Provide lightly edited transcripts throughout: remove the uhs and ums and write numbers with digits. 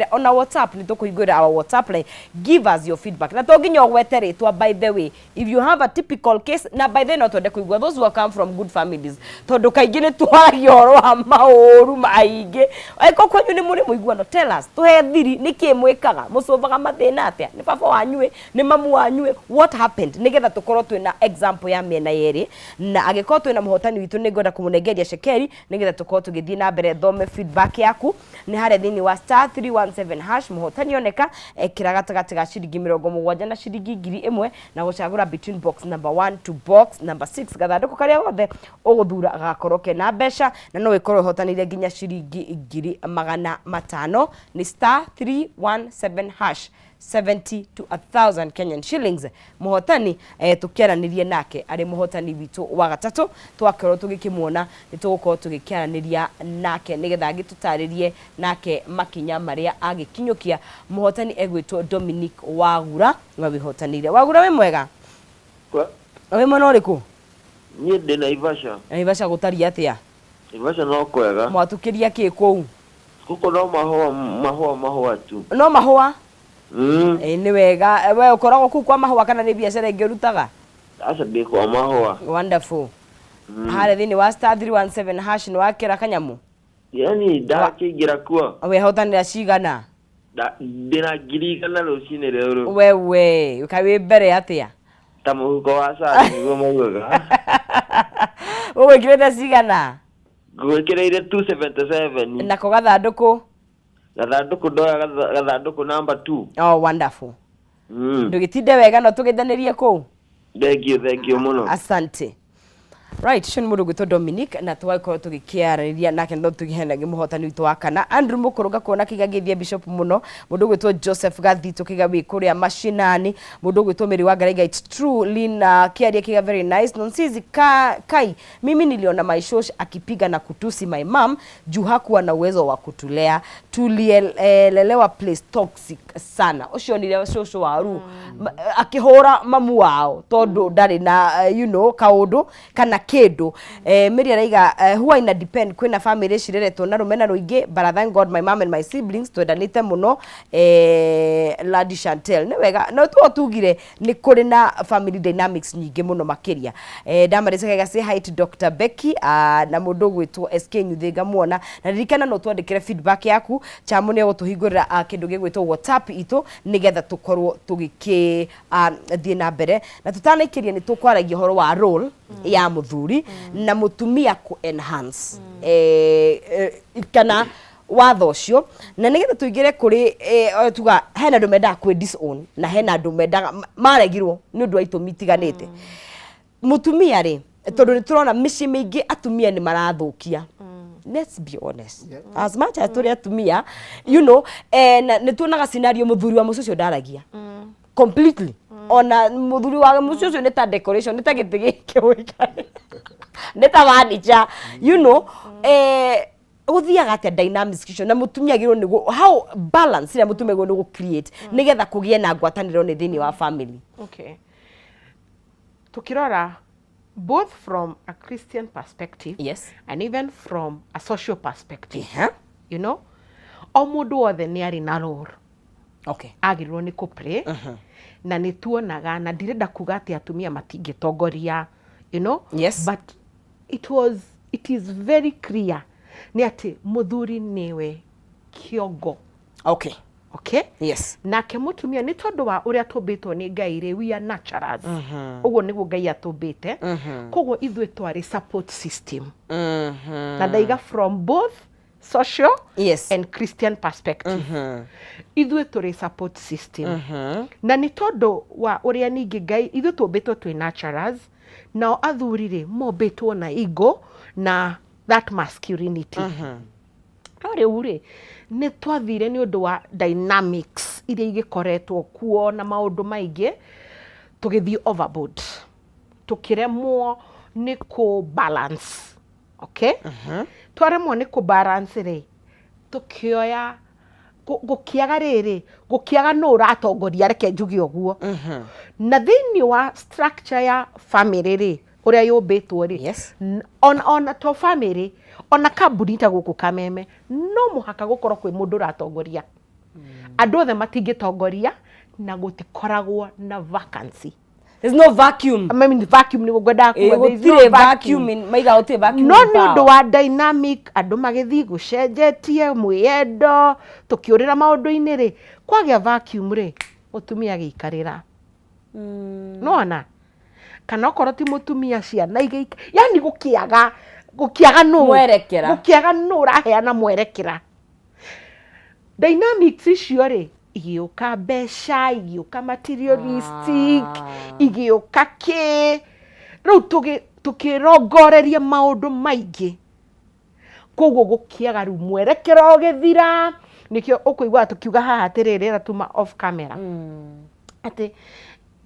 on our WhatsApp ni tukuhingura our WhatsApp line, give us your feedback na to nginya ogwete ritwa. By the way, if you have a typical case na by the not twende kuigua those who come from good families tondu kaingi ni twaragia horo wa mauru maingi eko kwenyu ni muri muiguano. Tell us, tuhe thiri niki mwikaga mucobaga mathina atia, ni baba wanyue, ni mamu wanyue, what happened, nigetha tukorwo twina example ya miena yeri na agikorwo twina muhotani witu ni ngoda kumunengeria shekeri nigetha tukorwo tugithii na mbere. Thome feedback yaku ni hare thini wa *317# muhotani oneka ekira gatagati ga ciringi 70 na ciringi 1000 na gucagura between box number 1 to box number 6 gathanduku karia gothe uguthura agakoroke na besha na no ikorwo hotanire nginya ciringi 500 ni *317# 70 to 1000 Kenyan shillings. Muhotani tukiaranirie nake ari muhotani witu wa gatatu twakorwo tugikimuona ni tugukorwo tugikiaraniria nake nigetha agitutaririe nake makinya maria agikinyukia. Muhotani egwitwo Dominic Wagura wa wihotanire. Wagura we mwega? We mwana uriku? Ni ndi Naivasha. Naivasha gutari atia? Naivasha no kwega. Mwatukiria ki kou? Kuko no mahua tu. No mahua? Ni wega. We ukoragwo ku kwa mahua kana ni biashara ingi urutaga? Acha ndi kwa mahua. Wonderful. Hare thini wa *317# ni wakira kanyamu? Yani ndakigira kwa. We hotanira cigana? Ndina girigana rucine rero. Wewe ukawe mbere atia? Tamuhuko wa saa niguo maugaga. Wewe kirenda cigana? Gwekereire 277. Nako gathanduku? Gathanduku ndoya gathanduku number 2. Oh, wonderful. Ndugitinde wega no tugithanirie ku? Thank you muno. Asante. Right, shoni murugu to Dominic na twakorwo tugikiaraniria nake ndo tugihenage muhotani witu wa kana. Andrew Mukuruga kuona kigagithia bishop muno. Mundu gwitwo Joseph Gathito kigawi kuria mashinani. Mundu gwitwo Mary wa Garaiga, it's true. Lina kiaria kiga very nice. Nonsizi kai mimi niliona my shosh akipiga na kutusi my mom juu hakuwa na uwezo wa kutulea. Tulielelewa place toxic sana. Ucio nile shosho waru akihora mamu wao tondu ndari na kaundu kana kedo. Mary araiga huwa ina depend kwina family cireretwo na rumena ruingi, but thank God my mom and my siblings twendanite muno. Lady Chantel ni wega no tugire ni kuri na family dynamics nyingi muno makiria. Ndamarecega say hi to Dr. Becky na mundu gwitwo SK Nyuthiga muona na ririkana no twandikire feedback yaku chamune gutuhingurira kindu gigwitwo WhatsApp itu nigetha tukorwo tugiki thie na mbere na tutanikiria ni tukwaragia horo wa role ya muthuri na mutumia ku enhance kana watho cio na nigetha tuigire kuri tuga hena ndu menda ku disown na hena ndu menda maregirwo ni undu wa itumi tiganite. Mutumia ri tondu ni turona mici mingi atumia ni marathukia. Let's be honest. Yeah. As much as turi atumia, ni tuonaga scenario muthuri wa mucucio ndaragia. Completely. Ona muthuri wa mucucio ni ta decoration, ni ta giti giki wikare. Ni ta furniture, uthiaga atia dynamics kicho na mutumia giro ni how balance ira mutumia go create nigetha kugie na ngwataniro ni thini wa family. Okay. Tukirora both from a Christian perspective, yes, and even from a social perspective. O mundu wothe ni ari na role. Okay. Agirwo ni ku pray. Na ni tuonaga na ndirenda kuga ati atumia matingitongoria, yes, but it is very clear ni ati muthuri niwe kiongo. Okay. Okay? Yes. Nake mutumia ni tondu wa uria tumbitwo ni Ngai ri, we are naturals. Uguo niguo Ngai atumbite. Koguo ithwe twari support system. Na ndaiga from both social, yes, and Christian perspective. Ithwe turi support system. Na ni tondu wa uria ningi Ngai ithwe tumbitwo twi naturals, na athuri ri mombitwo na ego na that masculinity. Uri ni twathire ni undu wa dynamics iria igikoretwo kuo na maundu maingi tugithii overboard, tukiremwo ni ku balance. Okay? Twaremwo ni ku balance ri tukioya gukiaga riri gukiaga no uratongoria reke njugi oguo. Na thini wa structure ya family ri uria yumbitwo ri, yes, on to family ona kambuni ta guku Kameme no muhaka gukorwo kwi mundu ratongoria. andũ othe matingĩtongoria na gũtikoragwo na vacancy. There's no vacuum. I mean vacuum ni ngwendaga kuga gũtirĩ vacuum maiga gũtirĩ vacuum. No nĩ ũndũ wa dynamic andũ magĩthiĩ gũcenjetie mwĩyendo tũkĩũrĩra maũndũ-inĩ rĩ kwagĩa vacuum rĩ mũtumia gĩikarĩra. Nona kana okorwo ti mũtumia ciana igĩika yani gũkĩaga nũ mwerekera gũkĩaga nũ ũraheana mwerekera. Dynamics icio rĩ igĩũka mbeca igĩũka materialistic igĩũka kĩ rĩu tũkĩrongoreria maũndũ maingĩ koguo gũkĩaga rĩu mwerekera ũgĩthira nĩkĩo ũkũigua tukiuga haha atĩrĩrĩ tuma off camera atĩ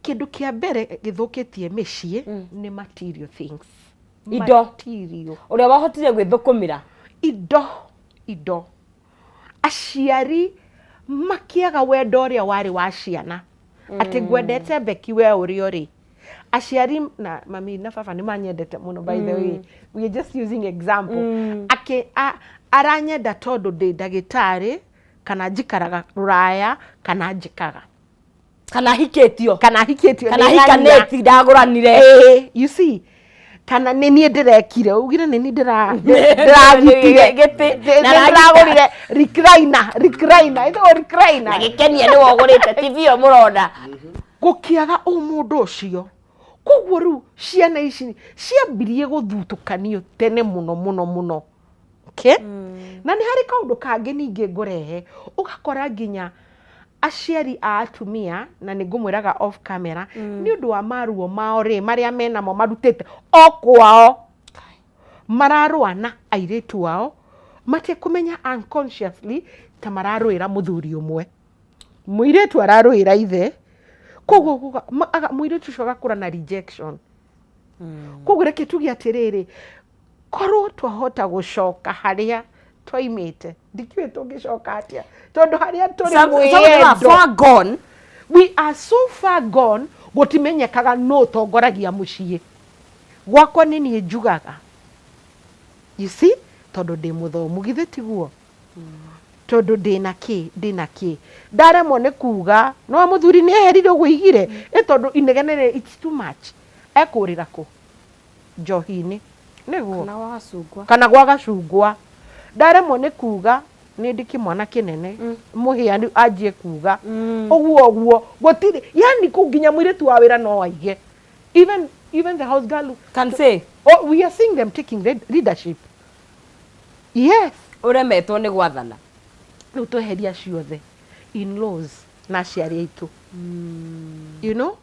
kĩndũ kĩa mbere gĩthũkĩtie mĩciĩ nĩ material things. Indo material ũrĩa wahotire gwĩthũkũmĩra indo aciari makĩaga wendo ũrĩa warĩ wa ciana atĩ ngwendete Beki we ũrĩa ũrĩ aciari na mami na baba nĩ manyendete mũno by the way we are just using example aranyenda tondũ ndĩ ndagĩtarĩ kana njikaraga rũraya kana njikaga kana hikĩtio kana hikanĩti ndagũranire you see kana nĩ niĩ ndĩrekire ugire nĩ niĩ ndĩragũrire recliner na gĩkenia nĩ wogũrĩte TV ĩyo mũrona gũkĩaga mũndũ ũcio koguo rĩu ciana ici ciambirie gũthutũkanio tene mũno okay na nĩ harĩ kaũndũ kangĩ ningĩ ngũrehe ũgakora nginya aciari a atumia na nĩ ngũmwĩraga off camera nĩ ũndũ wa maruo mao rĩ marĩa menamo marutĩte o kwao mararũa na airĩtu wao matekũmenya unconsciously ta mararũĩra mũthuri ũmwe mũirĩtu ararũĩra ithe koguo mũirĩtu ũcio agakũra na rejection koguo reke tuge atĩrĩrĩ korwo twahota gũcoka harĩa twaimĩte ndikiũĩ tũngĩcoka atĩa tondũ harĩa tũrĩ mwĩyendo we are so far gone gũtimenyekaga no tongoragia mũciĩ gwakwa nĩ niĩ njugaga you see tondũ ndĩ mũthomu githĩ tiguo tondũ ndĩna kĩ ndaremwo nĩ kuga no mũthuri nĩ eherire ũguo igire tondũ inegene it's too much ekũrĩra kũ njohi-inĩ nĩguo kana gwa gacungwa ndaremwo nĩ kuga nĩ ndiki mwana kĩnene mũhĩa anjie kuga ũguo gũtirĩ yani kũnginya mũirĩtu wa wĩra no aige even the house girl can say we are seeing them taking leadership yes uremetwo nĩ gwathana rĩu tweheria ciothe in-laws na aciari aitũ you know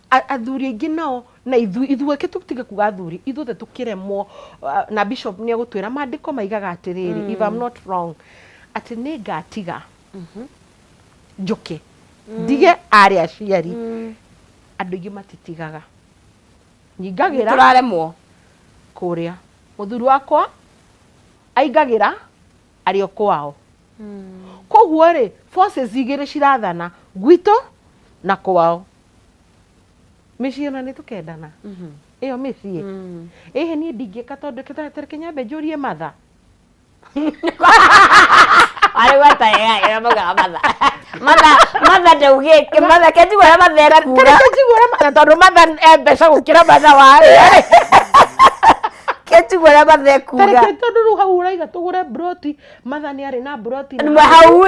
athuri aingĩ nao na ithuĩke tũtige kuga athuri ithuothe tũkĩremwo na bishop nĩ agũtwĩra maandĩko maigaga atĩrĩrĩ if I'm not wrong atĩ nĩ ngatiga njũke ndige arĩ aciari andũ aingĩ matitigaga nyingagĩra tũraremwo kũrĩa mũthuri wakwa aingagĩra arĩ o kwao koguo rĩ forces igĩrĩ cirathana gwitũ na kwao mĩciĩ ona nĩ tũkendana ĩyo mĩciĩ ĩhĩ niĩ ndingĩka tondũ kĩtarĩ nyambe njũrie matha arĩ wata ya matha ndaugĩke matha kĩnjigua ũrĩa matha ekuga tondũ matha mbeca gũkĩra matha warĩ kĩnjigua ũrĩa matha ekuga tondũ rĩu hau ũraiga tũgũre broti matha nĩ arĩ na broti hau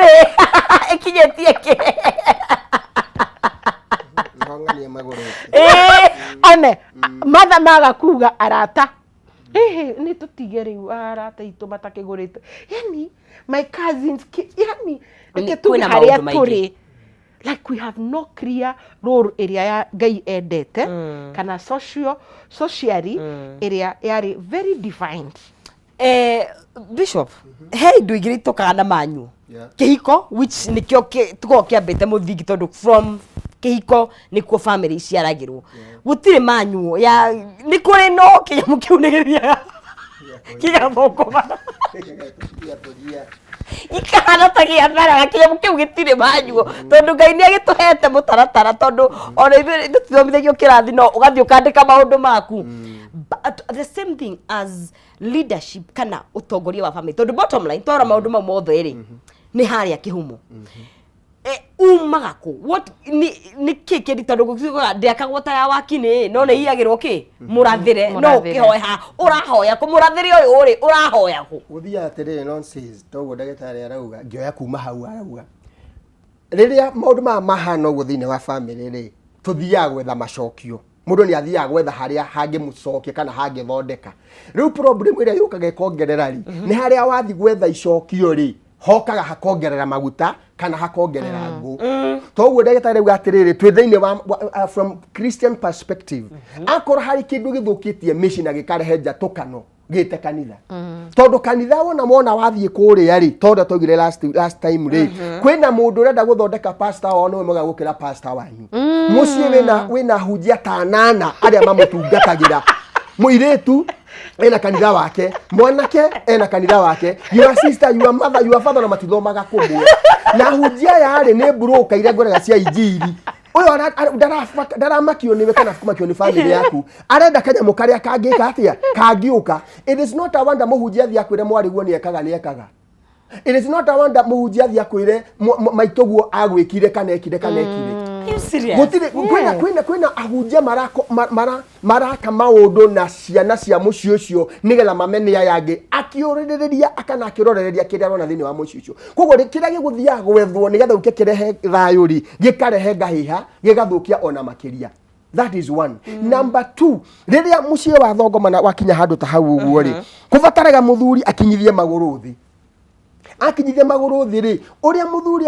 ĩkinyĩtie kĩ one matha maga kuga arata nĩ tũtige rĩu arata itũ matakĩgũrĩte yani my cousins yani reke tuge harĩa tũrĩ like we have no clear role ĩrĩa ya Ngai endete kana socially ĩrĩa yarĩ very defined. Bishop he indo igĩrĩ itokaga na manyu kĩhiko which nĩkĩo tũkoragwo kĩambĩte mũthingi tondũ from kĩhiko nĩkuo family iciaragĩrwo gũtirĩ manyu ya nĩ kũrĩ no kĩnyamũ kĩu nĩ gĩthiaga kĩgathũkũma ikahana ta gĩatharaga kĩnyamũ kĩu gĩtirĩ manyu tondũ Ngai nĩ agĩtũhete mũtaratara tondũ ona ithuĩ tũthomithagio kĩrathi no ũgathiĩ ũkandĩka maũndũ maku but the same thing as leadership kana ũtongoria wa family tondũ bottom line twara maũndũ mau mothe rĩ ni haria kihumo umaga ku what ni kiki tondu gukiuga ndekagwo ta ya wakini no ne iyagirwo ki murathire no kihoya urahoya ku murathire uyu uri urahoya ku guthia atiriri nonsense toguo ndagitari arauga ngioya kuma hau arauga riria maundu mahana uguo thiini wa family ri tuthiaga gwetha macokio mundu ni athiaga gwetha haria hangi mucokia kana hangi thondeka riu problem iria yukaga ikongerera ri ni haria wathi gwetha icokio ri hokaga hakongerera maguta kana hakongerera ngo toguo ndagitari auga atiriri twi thiini wa from Christian perspective akora hari kindu githukitie mission agikarehe njatukano gite kanitha tondu kanitha wona wathie kuria ri tondu togire last time ri kwina mundu urenda guthondeka pastor ono mwega gukira pastor wanyu mucie wina hunjia tanana aria mamutungatagira muiretu ena kanitha wake mwanake ena kanitha wake your sister your mother your father na matithomaga kumwe na hunjia yari ni broker ire ngorega cia injiri uyo ndaramakio niwe kana kumakio ni family yaku arenda kanyamu karia kangika atia kangiuka it is not a wonder muhunjia thia kwire mwariguo ni ekaga it is not a wonder muhunjia thia kwire maitoguo agwikire kana ekire gutire kwina ahunjia maraka maundu na ciana cia muci ucio nigetha mamenia yangi akiuririria akana akirorereria kiria arona thini wa muci ucio koguo kiria giguthia gwethwo nigetha uke kirehe thayuri gikarehe ngahiha gigathukia ona makiria. That is one. Number 2, riria muci wa thongoma wakinya handu ta hau uguo ri kubataraga muthuri akinyithie maguru thi akinyithie maguru thi ri uria muthuri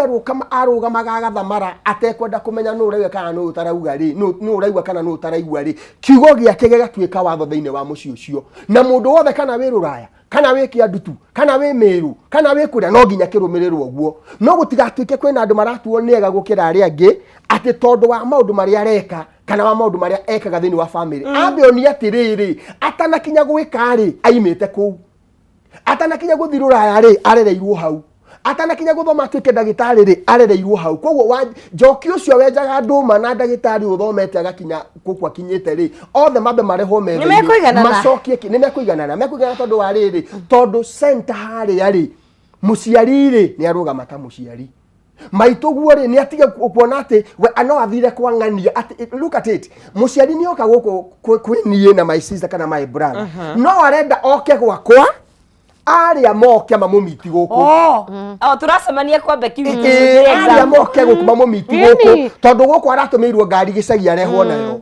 arugamaga agathamara atekwenda kumenya no uraiga kana no utarauga ri no uraigwa kana no utaraigwa ri kiugo giake gigatuika watho thiini wa muci ucio na mundu wothe kana wi ruraya kana wi kiandutu kana wi miru kana wi kuria no nginya kirumirirwo guo no gutigatuike kwina andu maratuo niega gukira aria angi ati tondu wa maundu maria areka kana wa maundu maria ekaga thiini wa family ambioni atiriri atanakinya gwika ri aimite ku atanakinya guthi ruraya ri arereirwo hau atanakinya guthoma atuike ndagitari ri arereirwo hau koguo njoki ucio wenjaga nduma na ndagitari uthomete agakinya kuku akinyite ri othe mambe mareho methe macokie ni mekuiganana tondu wa riri tondu center hari ari muciari ri ni arugama ta muciari maitoguo ri ni atige kuona ati we ano athire kwa ng'ania ati look at it muciari ni oka guku kwini na my sister kana my brother no arenda oke gwakwa aria moke mamumiti guku turacemania kwambe kiugo aria moke guku mamumiti guku tondu guku aratumirwo ngari gicagi arehwo nayo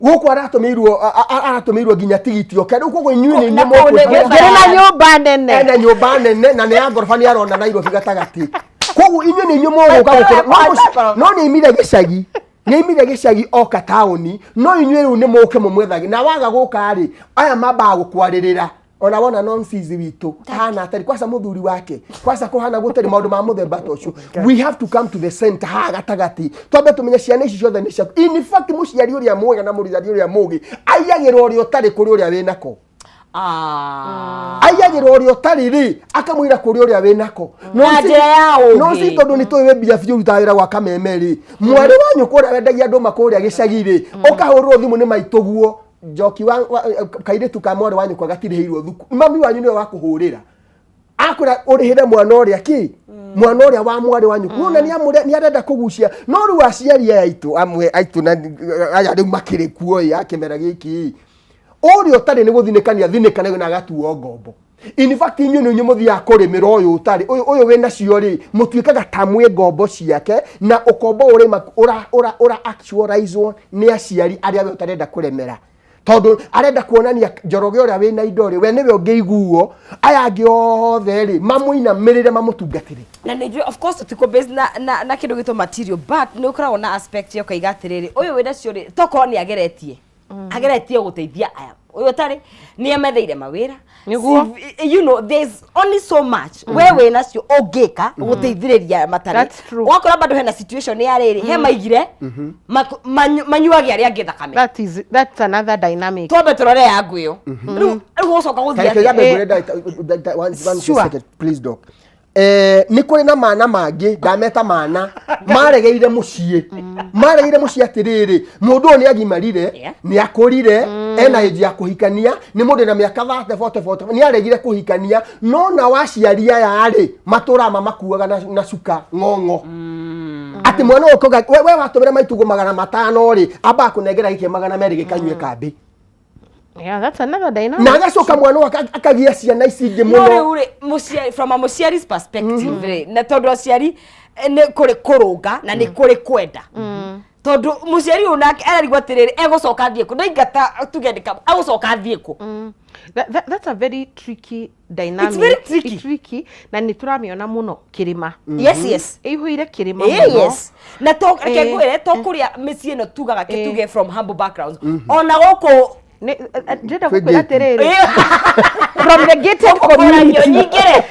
guku aratumirwo nginya tigiti oke riu koguo inyuĩ ni moko na nyumba nene na ni ya ngoroba ni arona Nairobi gatagati koguo inyuĩ ni nyumo gukagukira no ni imire gicagi oka tauni no inyuĩ riu ni muke mumwethagi na waga guka ri aya mamba gukwaririra ona wona nonsense witu hana atari kwasa muthuri wake kwasa kuhana gutari maundu ma muthemba tocu we have to come to the center ha gatagati twambe tumenye ciana ici ciothe ni cia in fact muciari uria mwega na muruthari uria mugi aiyagirwo uria utari kuri uria winako aiyagirwo uria utari ri akamwira kuri uria winako no si tondu ni tuwe bia fiu rutawira gwa kamemeri mwari wanyu kuria wendagia nduma kuria gicagi ri ukahurwo thimu ni maitoguo njoki wa kairetu ka mwari wanyu kwa gatirihirwo thuku mami wanyu niwe wakuhurira akura urihire mwana uria ki mwana uria wa mwari wanyu kuona ni arenda kugucia no ru aciari aitu amwe aitu na aya riu makire kuo ya kimera giki uria utari ni guthinikania na agatuo ngombo in fact inyu ni muthia kurimira uyu utari uyu wina cio ri mutuikaga tamwe ngombo ciake na ukombo ura actualizwo ni aciari aria we utarenda kuremera tondu arenda kuonania njoroge uria wina indo ri we niwe ungeiguo aya angi othe ri mamuina mirire mamutungatire na ni of course tiko based na kindu gito material but ni ukora na aspect yo kaiga atiriri uyu wina cio ri toko ni ageretie guteithia aya uyu tari ni ametheire mawira you know there's only so much wewe nacio ogeka guteithiriria matari wakora bado hena situation ya riri he maigire manyuagi aria angi thakame that's another dynamic tobe turore yangu yo riu ucoka guthia one second please doc nĩ kũrĩ na mana mangĩ ndameta mana maregeire mũciĩ atĩrĩrĩ mũndũ ũyũ nĩ agimarire nĩ akũrire ena age ya kũhikania nĩ mũndũ na mĩaka 30 nĩ aregire kũhikania no na waciari aya rĩ matũra makuaga na cuka ng'ong'o ati mwana ũkoga we watũmĩra maitugo 500 rĩ amba kũnengera gĩkĩ 200 gĩkanyue kambĩ. Yeah, that's another dynamic. Na agacoka mwana akagia ciana ici ingĩ mũno. No rĩ mũciari from a mũciari's perspective na tondũ aciari nĩ kũrĩ kũrũnga na nĩ kũrĩ kwenda. Tondũ mũciari ũyũ nake ararigwo atĩrĩrĩ egũcoka thiĩ kũ ndaingata tugendeka egũcoka thiĩ kũ. That's a very tricky dynamic. It's very tricky. It's tricky na nĩ turamĩona mũno Kĩrĩma. Yes. Ĩihũire Kĩrĩma mũno. Yes. Na to kengwĩre to kũrĩa mĩciĩ ĩno tugaga kĩtuge from humble backgrounds. Ona gũkũ ndĩrenda gũkwĩra atĩrĩrĩ from the gated community nyingĩre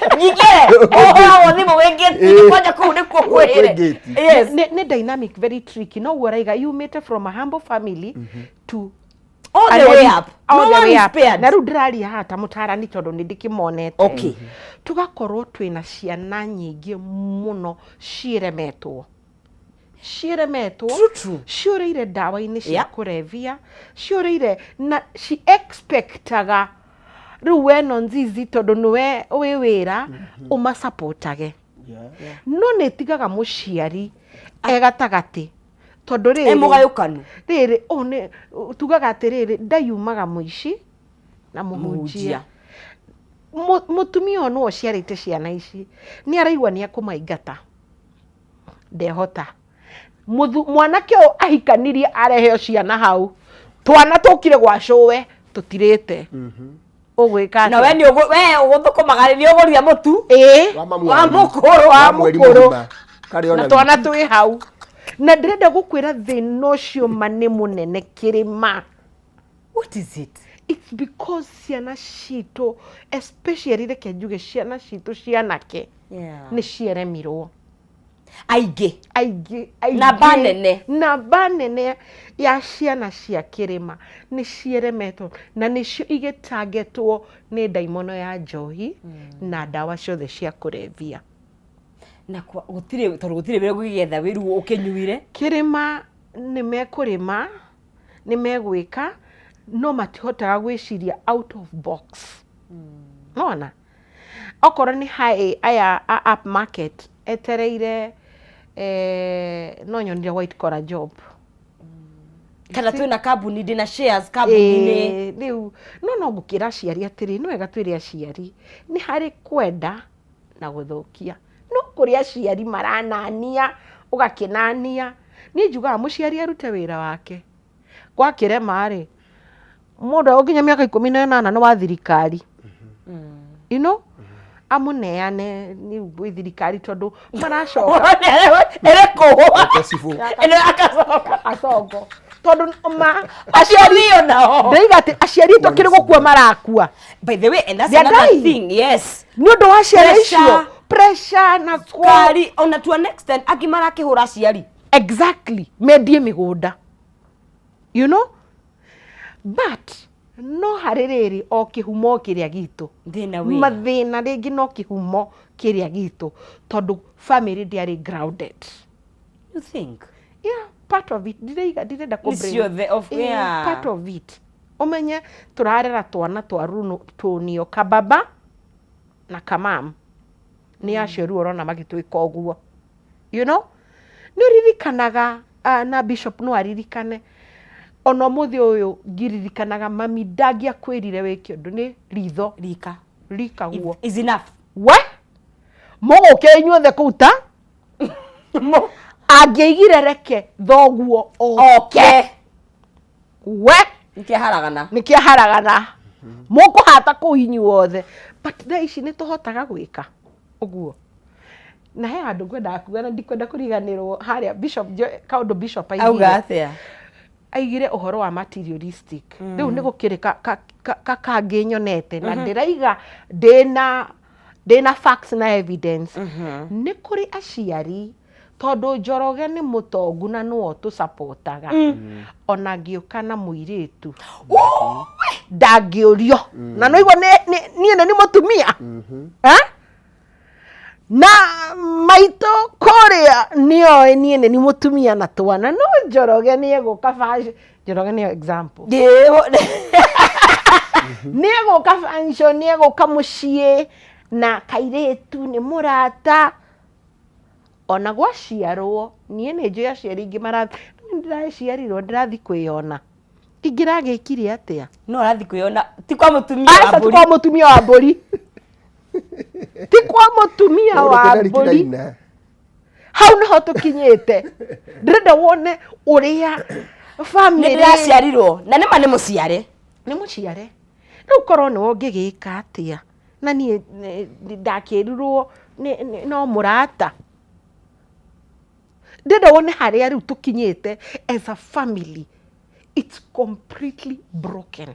oho thimũ wĩngĩti kwanja kũu nĩkuo kwĩrĩ. Yes. Nĩ dynamic very tricky no ũraiga yumĩte from a humble family to all the way up. All the way up. Na rĩu ndĩraria haha ta mũtarani tondũ nĩ ndĩkĩmonete. Okay. Tugakorwo twĩna ciana nyingĩ mũno ciremetwo ciũrĩire ndawa-inĩ cia kũrevia ciũrĩire na ci expectaga rĩu we no nzizi tondũ nĩwe wĩ wĩra ũmasapotage no nĩ tigaga mũciari egatagatĩ tondũ rĩrĩ mũgayũkanu rĩrĩ tugaga atĩrĩrĩ ndayumaga mũici na mũhunjia mũtumia ũyũ nĩwe ũciarĩte ciana ici nĩ araigua nĩ ekũmaingata ndehota mwanake ũyũ ahikanirie areheo ciana hau twana tũkire gwa cũwe tũtirĩte ũgwĩka na we ũgũthũkũmaga nĩ ũgũria mũtu wa mũkũrũ na twana twĩ hau na ndĩrenda gũkwĩra thĩna ũcio ma nĩ mũnene Kĩrĩma. What is it? It's because ciana citũ especially reke njuge ciana citũ cianake nĩ cieremirwo aingĩ namba nene ya ciana cia Kĩrĩma nĩ cieremetwo na nĩcio igĩtargetwo nĩ ndaimono ya njohi na ndawa ciothe cia kũrevia na gũtirĩ wĩra gũgĩetha wĩru ũkĩnyuire. Kĩrĩma nĩ mekũrĩma nĩ megwĩka no matihotaga gwĩciria out of box. Nona okorwo nĩ aya up market etereire no nyonire white collar job kana twĩna kambuni ndĩna shares kambuni-inĩ rĩu no ngũkĩra aciari atĩrĩ nĩ wega twĩre aciari nĩ harĩ kwenda na gũthũkia no kũrĩ aciari maranania ũgakĩnania niĩ njugaga mũciari arute wĩra wake gwakĩrema rĩ mũndũ ũnginya mĩaka 18 nĩ wa thirikari you know amuneane ni gwĩ thirikari tondũ maracoka acogo tondũ aciari nao ndĩiga atĩ aciari tũkĩrĩ gũkua marakua. By the way, and that's another thing. Yes, nĩ ũndũ wa ciana icio pressure na kwari ona to an extent angĩ marakĩhũra aciari exactly mendie mĩgũnda you know but no harĩ rĩrĩ o kĩhumo kĩrĩa gitũ mathĩna rĩngĩ no kĩhumo kĩrĩa gitũ tondũ family ndĩarĩ grounded. You think? Yeah, part of it ndirenda part of it ũmenye tũrarera twana twa Runio Kababa na Kamam nĩ acio rĩu ũrona magĩtwĩka ũguo you know nĩ ũririkanaga na bishop no aririkane ono mũthĩ ũyũ ngiririkanaga mami ndangĩakwĩrire wĩ kĩũndũ nĩ ritho rika guo is enough we mũgũke inyuothe kũu ta angĩigire reke thoguo oke we nĩkĩaharagana mũkũhata kũu inyuothe but thaa ici nĩ tũhotaga gwĩka ũguo na he andũ ngwendaga kuga na ndikwenda kũriganĩrwo harĩa bishop kaũndũ bishop aigire ũhoro wa materialistic rĩu nĩ gũkĩrĩ kangĩ nyonete na ndĩraiga ndĩna facts na evidence nĩ kũrĩ aciari tondũ Njoroge nĩ mũtongu na nĩwe tũsapotaga ona ngĩũka na mũirĩtu ndangĩũrio na no igua niĩ nĩ mũtumia na maito korea nio nie ni mutumia na twana no Njoroge ni eguka fashion Njoroge ni example ni eguka fashion ni eguka mucie na kairetu ni murata ona gwaciarwo nie ni njoya ciari ingi marathi ndiraciarirwo ndirathi kwiyona ingiragikire atia no rathi kwiyona ti kwa mutumia wa mburi kwa mutumia wa mburi ti kwa mutumia wa mburi hau niho tukinyite ndirenda wone uria family ndiraciarirwo na nima ni muciare riu korwo ni wongigika atia na nie ndakirirwo no murata ndirenda wone haria riu tukinyite as a family. It's completely broken.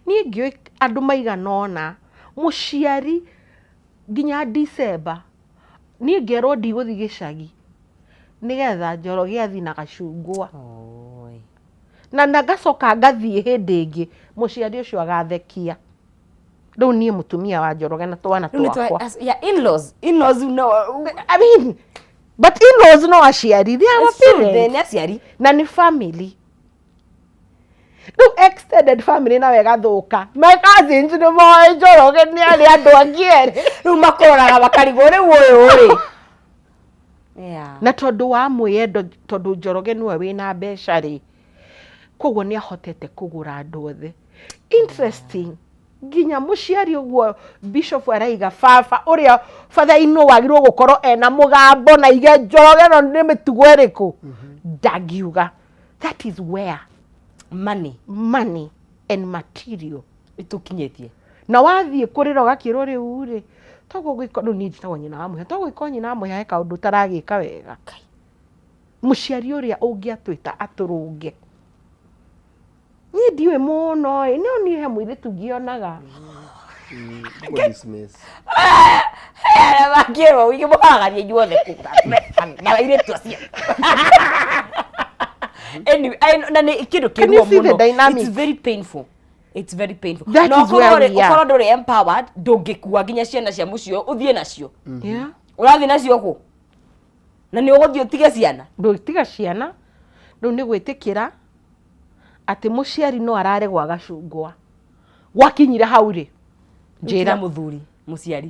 Nie ngioi andu maiganona muciari nginya December nie ngerwo ndiguthi gicagi nigetha Njoroge athi na gacungwa na ngacoka ngathie hindi ingi muciari ucio agathekia riu nie mutumia wa Njoroge na twana twakwa in-laws no I mean but in-laws no aciari they are parents na ni family. No extended family na wega thuka my cousins no mo Njoroge ni ali andu angiere riu makoraga bakarigwo riu uyu ri na tondu wa mwiyendo tondu Njoroge niwe wina mbeca ri koguo ni ahotete kugura andu othe. Interesting nginya muciari uguo bishop araiga baba uria father-ino wagirwo gukorwo ena mugambo na ige Njoroge no ni mitugo eriku ndagiuga. That is where money and material itukinyetie na wathie kurira gakiro riu ri togo gwikoro ni njitagwo nyina wa muhe togo iko nyina wa muhe eka undu taragika wega muciari uria ungiatwita aturunge ni ndiwe muno no ni he mwiritu ngionaga bakiro wiki muhagarie juothe kuka na iretu acia anyway na ni kindu kiruo muno it's very painful no korwo nduri empowered ndungikua nginya ciana cia mucio uthie nacio urathi nacio ku na ni uguthie utige ciana ndutiga ciana riu ni gwitikira ati muciari no araregwa gacungwa gwakinyire hau ri njira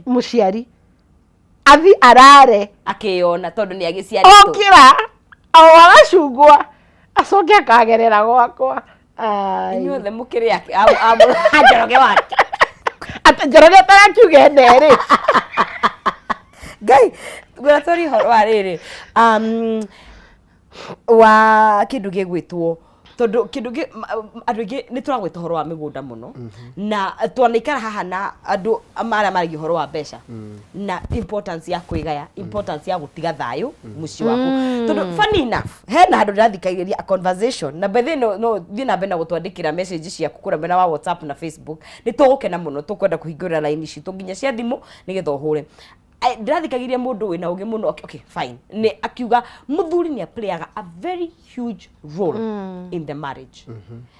muciari athi arare akiyona tondu ni agiciarito okira o gacungwa acoke akagerera gwakwa inyuothe mukiri yake Njoroge wake ati Njoroge tarakiuge nderi ngai guratori horo wa riri wa kindu gigwitwo tondu kindu andu ingi ni turagwita horo wa migunda muno na twanaikara haha na andu mari horo wa mbeca na importance ya kwigaya importance ya gutiga thayu muci waku tondu funny enough hena andu ndathikagiriria a conversation na bethe no thina bena gutwandikira message ciaku kura bena wa WhatsApp na Facebook ni tugukena muno tukwenda kuhingura line citu nginya cia thimu nigetha uhure ndathikagiria mundu wina ugi muno okay fine ni akiuga muthuri ni playaga a very huge role in the marriage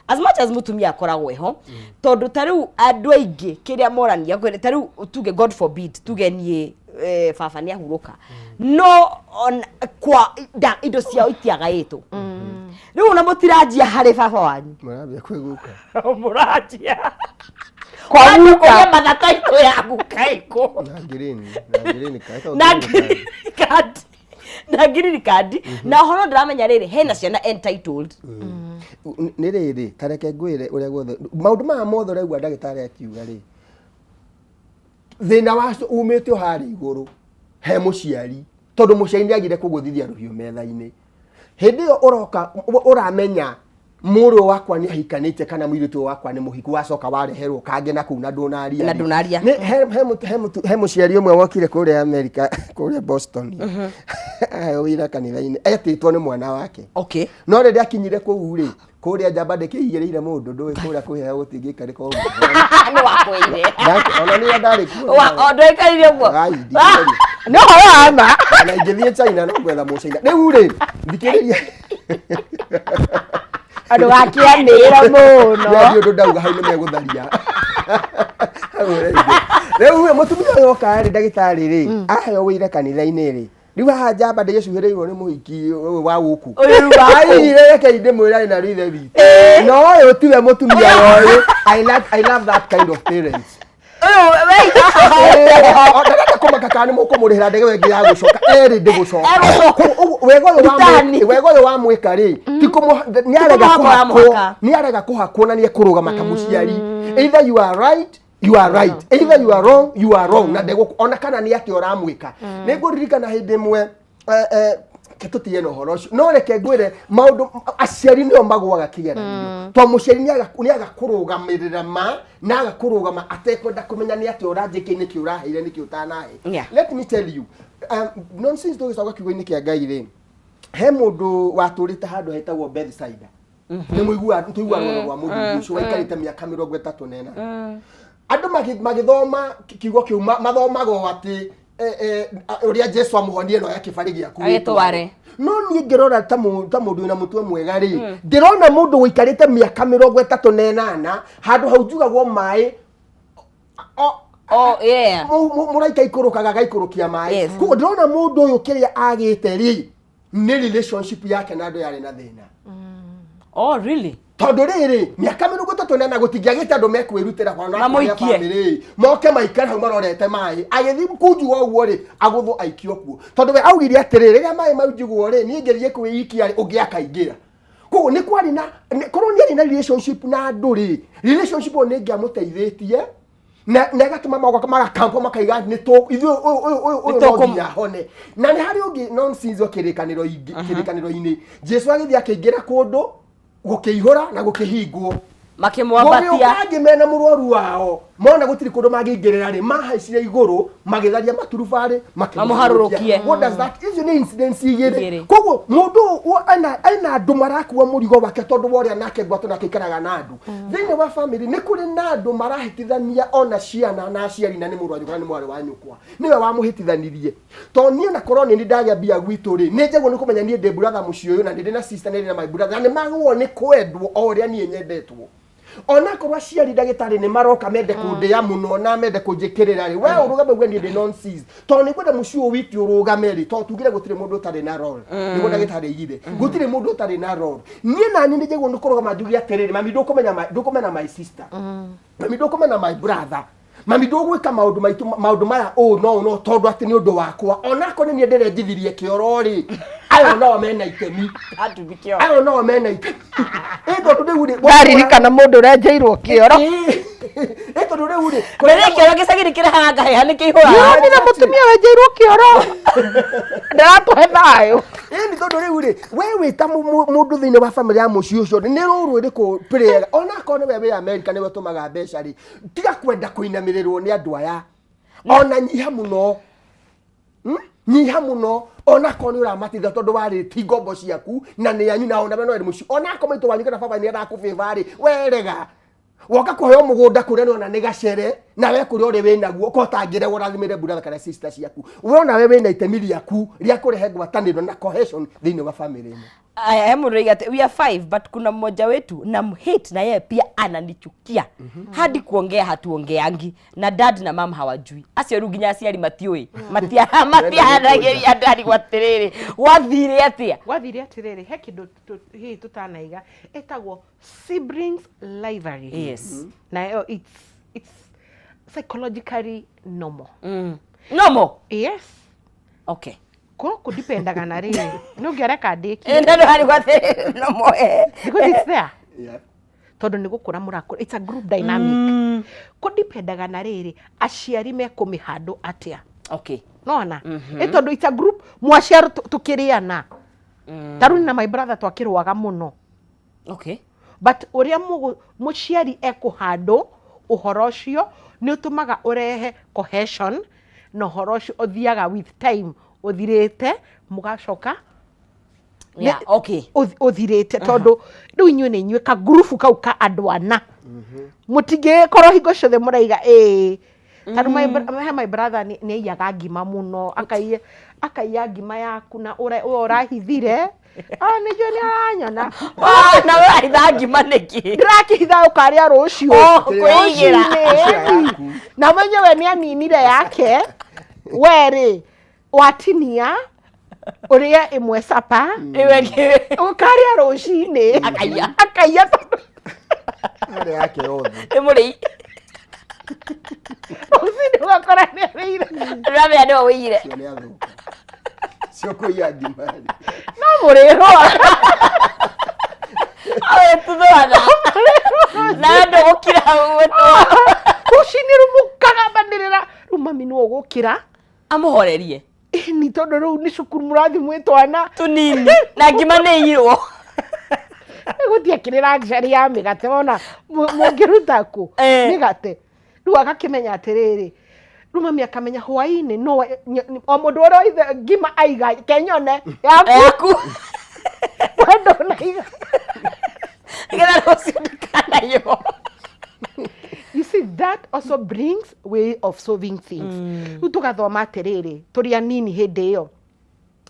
as much as mutumia akoragwo ho tondu tariu andu aingi kiria morania tariu tuge god forbid tuge nie baba ni ahuruka no on kwa indo ciao itiaga itu riu na mutirajia hari baba wanyu murabia kwiguka murajia kwa muka mathata ito ya gukaiko na green kaita na green card na horo ndramenya riri hena ciana entitled ni riri tareke ngwire uria guothe maundu ma motho regwa ndagitari akiuga ri thina wacio umite hari iguru he muciari tondu muciari ni agire kuguthithia ruhio metha-ini hindi yo uroka uramenya muro wakwa ni hikanite kana mwiritu wakwa ni muhiku wacoka wareherwo kange na kuu na ndunaria he muciari umwe wokire kuri America kuri Boston ayo wira kanitha-ini etitwo ni mwana wake okay no rĩrĩa akinyire kũu rĩ kũrĩa njamba ndĩkĩigĩrĩire mũndũ ndũĩ kũrĩa kwĩhea gũtingĩka rĩ kwa ni wakwĩire ona nĩ ndarĩ kuo ndũĩkarire guo no hama na ingĩthiĩ China no gwetha mũcaina rĩu rĩ thikĩrĩria andu gakianira muno ndio ndo ndauga hai nĩ megũtharia Rĩu mũtumia yoka rĩ ndagĩtarĩ rĩ aheo wĩra kanitha-inĩ rĩ riu haha njamba ndĩgĩcuhĩrĩirwo nĩ mũhiki wa gũkũ aigire reke ndĩmwĩra na rithe witũ no ũyũ tiwe mũtumia ũyũ. I love that kind of parents. Kumaka kana mũkũmũrĩhĩra ndege wengi ya gũcoka erĩ ndĩgũcoka wega ũyũ wa mwĩka rĩ nĩarega kũhakwo na nĩekũrũgama kamũciari. Either you are right, either you are wrong na ona kana nĩ atĩ ũramwĩka. Nĩngũririkana hĩndĩ ĩmwe tutige no horo no reke ngwire maundu aciari nio magwaga kigeranio to muciari nĩaga kũrũgamĩrĩra na aga kũrũgama atekwenda kũmenya nĩ atĩ ũranjĩke nĩ kĩ ũraheire nĩ kĩ ũtanahe. Let me tell you nonsense tũgĩcoka kiugo-inĩ kĩa Ngai rĩ he mũndũ watũrĩte handũ hetagwo Bethsaida nĩ mũiguaga rwaro rwa mũndũ ũcio waikarĩte mĩaka 34 andũ magĩthoma kiugo kĩu mathomago atĩ uria Jesu amuhonie no yake bari gĩaku agĩtware no niĩ ngĩrora ta mũndũ na mũtwe mwega rĩ ndĩrona mũndũ ũikarĩte mĩaka 38 handũ hau njugagwo maĩ mũraika ikũrũkaga gaikũrũkia maĩ koguo ndĩrona mũndũ ũyũ kĩrĩa agĩte rĩ nĩ relationship yake na andũ yarĩ na thĩna. Really? Tondu riri miaka 38 gũtingĩagĩte andũ mekwĩrutĩra kwa na family moke maikara hau marorete maĩ agĩthi kunjugwo ũguo rĩ agũthwo aikio kuo tondu we augire atĩrĩ rĩrĩa maĩ maunjugwo rĩ niĩ ngĩthiĩ kwĩikia rĩ ũngĩakaingĩra koguo nĩ kwari na korwo nĩ na relationship na andũ rĩ relationship nĩ ngĩamũteithĩtie na gatuma magakampo makaiga nĩ to ithuĩ no nginya hone na nĩ harĩ ũngĩ nonsense kĩrĩkanĩro-inĩ Jesu agĩthiĩ akĩingĩra kũndũ gũkĩihũra na gũkĩhingwo makĩmwambatia mena mũrwaru wao mona gũtirĩ kũndũ mangĩingĩrĩra rĩ mahaicire igũrũ magĩtharia maturubarĩ makĩmũharũrũkie. What does that is an incident igĩrĩ koguo mũndũ ena andũ marakua mũrigo wake tondũ wa ũrĩa nake ngwato nake ikaraga na andũ thĩinĩ wa family nĩ kũrĩ na andũ marahĩtithania ona ciana na aciari na nĩ mũrwaru kana nĩ mwarĩ wa nyũkwa niwe wamũhĩtithanirie to niĩ na korwo nĩ ndagĩa mbia gwitũ rĩ nĩ njagwo nĩ kũmenya niĩ ndĩ brother mũciĩ ũyũ na ndĩ na sister nĩ na my brother na nĩ magwo nĩ kwendwo o ũrĩa niĩ nyendetwo ona korwo aciari ndagĩtarĩ nĩ maroka mende kũndĩa mũno na mende kũnjĩkĩrĩra rĩ we ũrũgame gwe ndĩ nonsense to nĩ kwenda mũciĩ ũyũ witũ ũrũgame rĩ to tugire gũtirĩ mũndũ ũtarĩ na role nĩguo ndagĩtarĩ igire gũtirĩ mũndũ ũtarĩ na role niĩ na niĩ njagwo nĩ kũrũgama njuge atĩrĩrĩ mami ndũkũmenya my sister mami ndũkũmenya my brother mami ndũgwĩka maũndũ maya no tondũ atĩ nĩ ũndũ wakwa onako nĩ niĩ ndĩrenjithirie kĩoro rĩ ayo no mena itemi ayo no mena itemi ĩndo rĩu rĩ ndaririkana mũndũ ũrenjeirwo kĩoro ĩndo rĩu rĩ kũrĩa kĩoro gĩcagĩrĩ kĩrahanga gaheha nĩ kĩihũra nĩ na mũtumia wenjeirwo kĩoro ndaratũhe thayũ nĩ tondũ rĩu rĩ we wĩta mũndũ thĩinĩ wa family ya mũciĩ ũcio nĩ rũrũ ĩrĩkũ prayer onako nĩ we wĩ America nĩwe tũmaga mbeca rĩ tiga kwenda kũinamĩrĩrwo nĩ andũ aya ona nyiha mũno onako nĩ ũramatithia tondũ warĩ ti ngombo ciaku na nĩ anyu na ona no ĩrĩ mũciĩ onako maitũ wanyu kana baba nĩ arakũbĩba rĩ werega woka kũheo mũgũnda kũrĩa ona nĩ gacere na we kũrĩa ũrĩ wĩ naguo ũkotangĩre ũrathimĩre brother kana sister ciaku we ona we wĩna itemi rĩaku rĩa kũrehe ngwatanĩro na cohesion thĩinĩ wa family ĩno. We are 5 but kuna mmoja wetu na mhate na yeye pia ananichukia hadi kuongea hatuongeangi na dad na mom hawajui acio ruginya aciari matiui matianageria dad watiriri wathire atiriri he kindu hi tutanaiga etagwo siblings rivalry. Yes. Na it's psychologically normal. Normal? Yes. Okay. Ko kudipendaga na rĩrĩ no ngĩareka ndĩki ndano hari gwate normal because it's there. Yeah. Tondu nĩ gũkũra mũrakũra it's a group dynamic. Kudipendaga na rĩrĩ aciari mekũmĩhandũ atĩa. Okay. Nona tondu it's a group mwaciaro tukĩrĩana taruni na my brother twakĩrũaga mũno. Okay. But ũrĩa mũciari ekũhandũ ũhoro ũcio nĩ ũtũmaga ũrehe cohesion na ũhoro ũcio ũthiaga with time uthirete mugacoka okay uthirete tondu riu inyuĩ nĩ inyuĩ ka group kau ka andũ ana mutingĩkorwo hingo ciothe mũraiga Tanu my brother ni yaga ngima muno akaiya ngima yaku na urahithire ni jo ni aranyona na we hitha ngima niki ndirakihitha ukaria rucio kuigira na mwenyewe ni aninire yake weri watinia uria imwe sapa iwe ukaria rucini akaiya Hali yake yote. Emuri. Usini wakora ni rire. Rabe ado wire. Sio ni aruka. Sio kuya dimani. No murero. Awe tudwana. Na ndo gukira wetu. Ushini rumukaga bandirira. Rumami no gukira. Amuhorerie. Ni tondu riu ni cukuru murathi mwitwana tunini na ngima ni irwo. Gutia kirira ngari ya migate ona mungiruta ku migate riu agakimenya atiriri riu mami akamenya hwaini no o mundu ora ithe ngima aiga kenyone yaku wendo na iga igana rosikana yo. You see, that also brings way of solving things. Riu tugathoma atiriri turi anini hindi iyo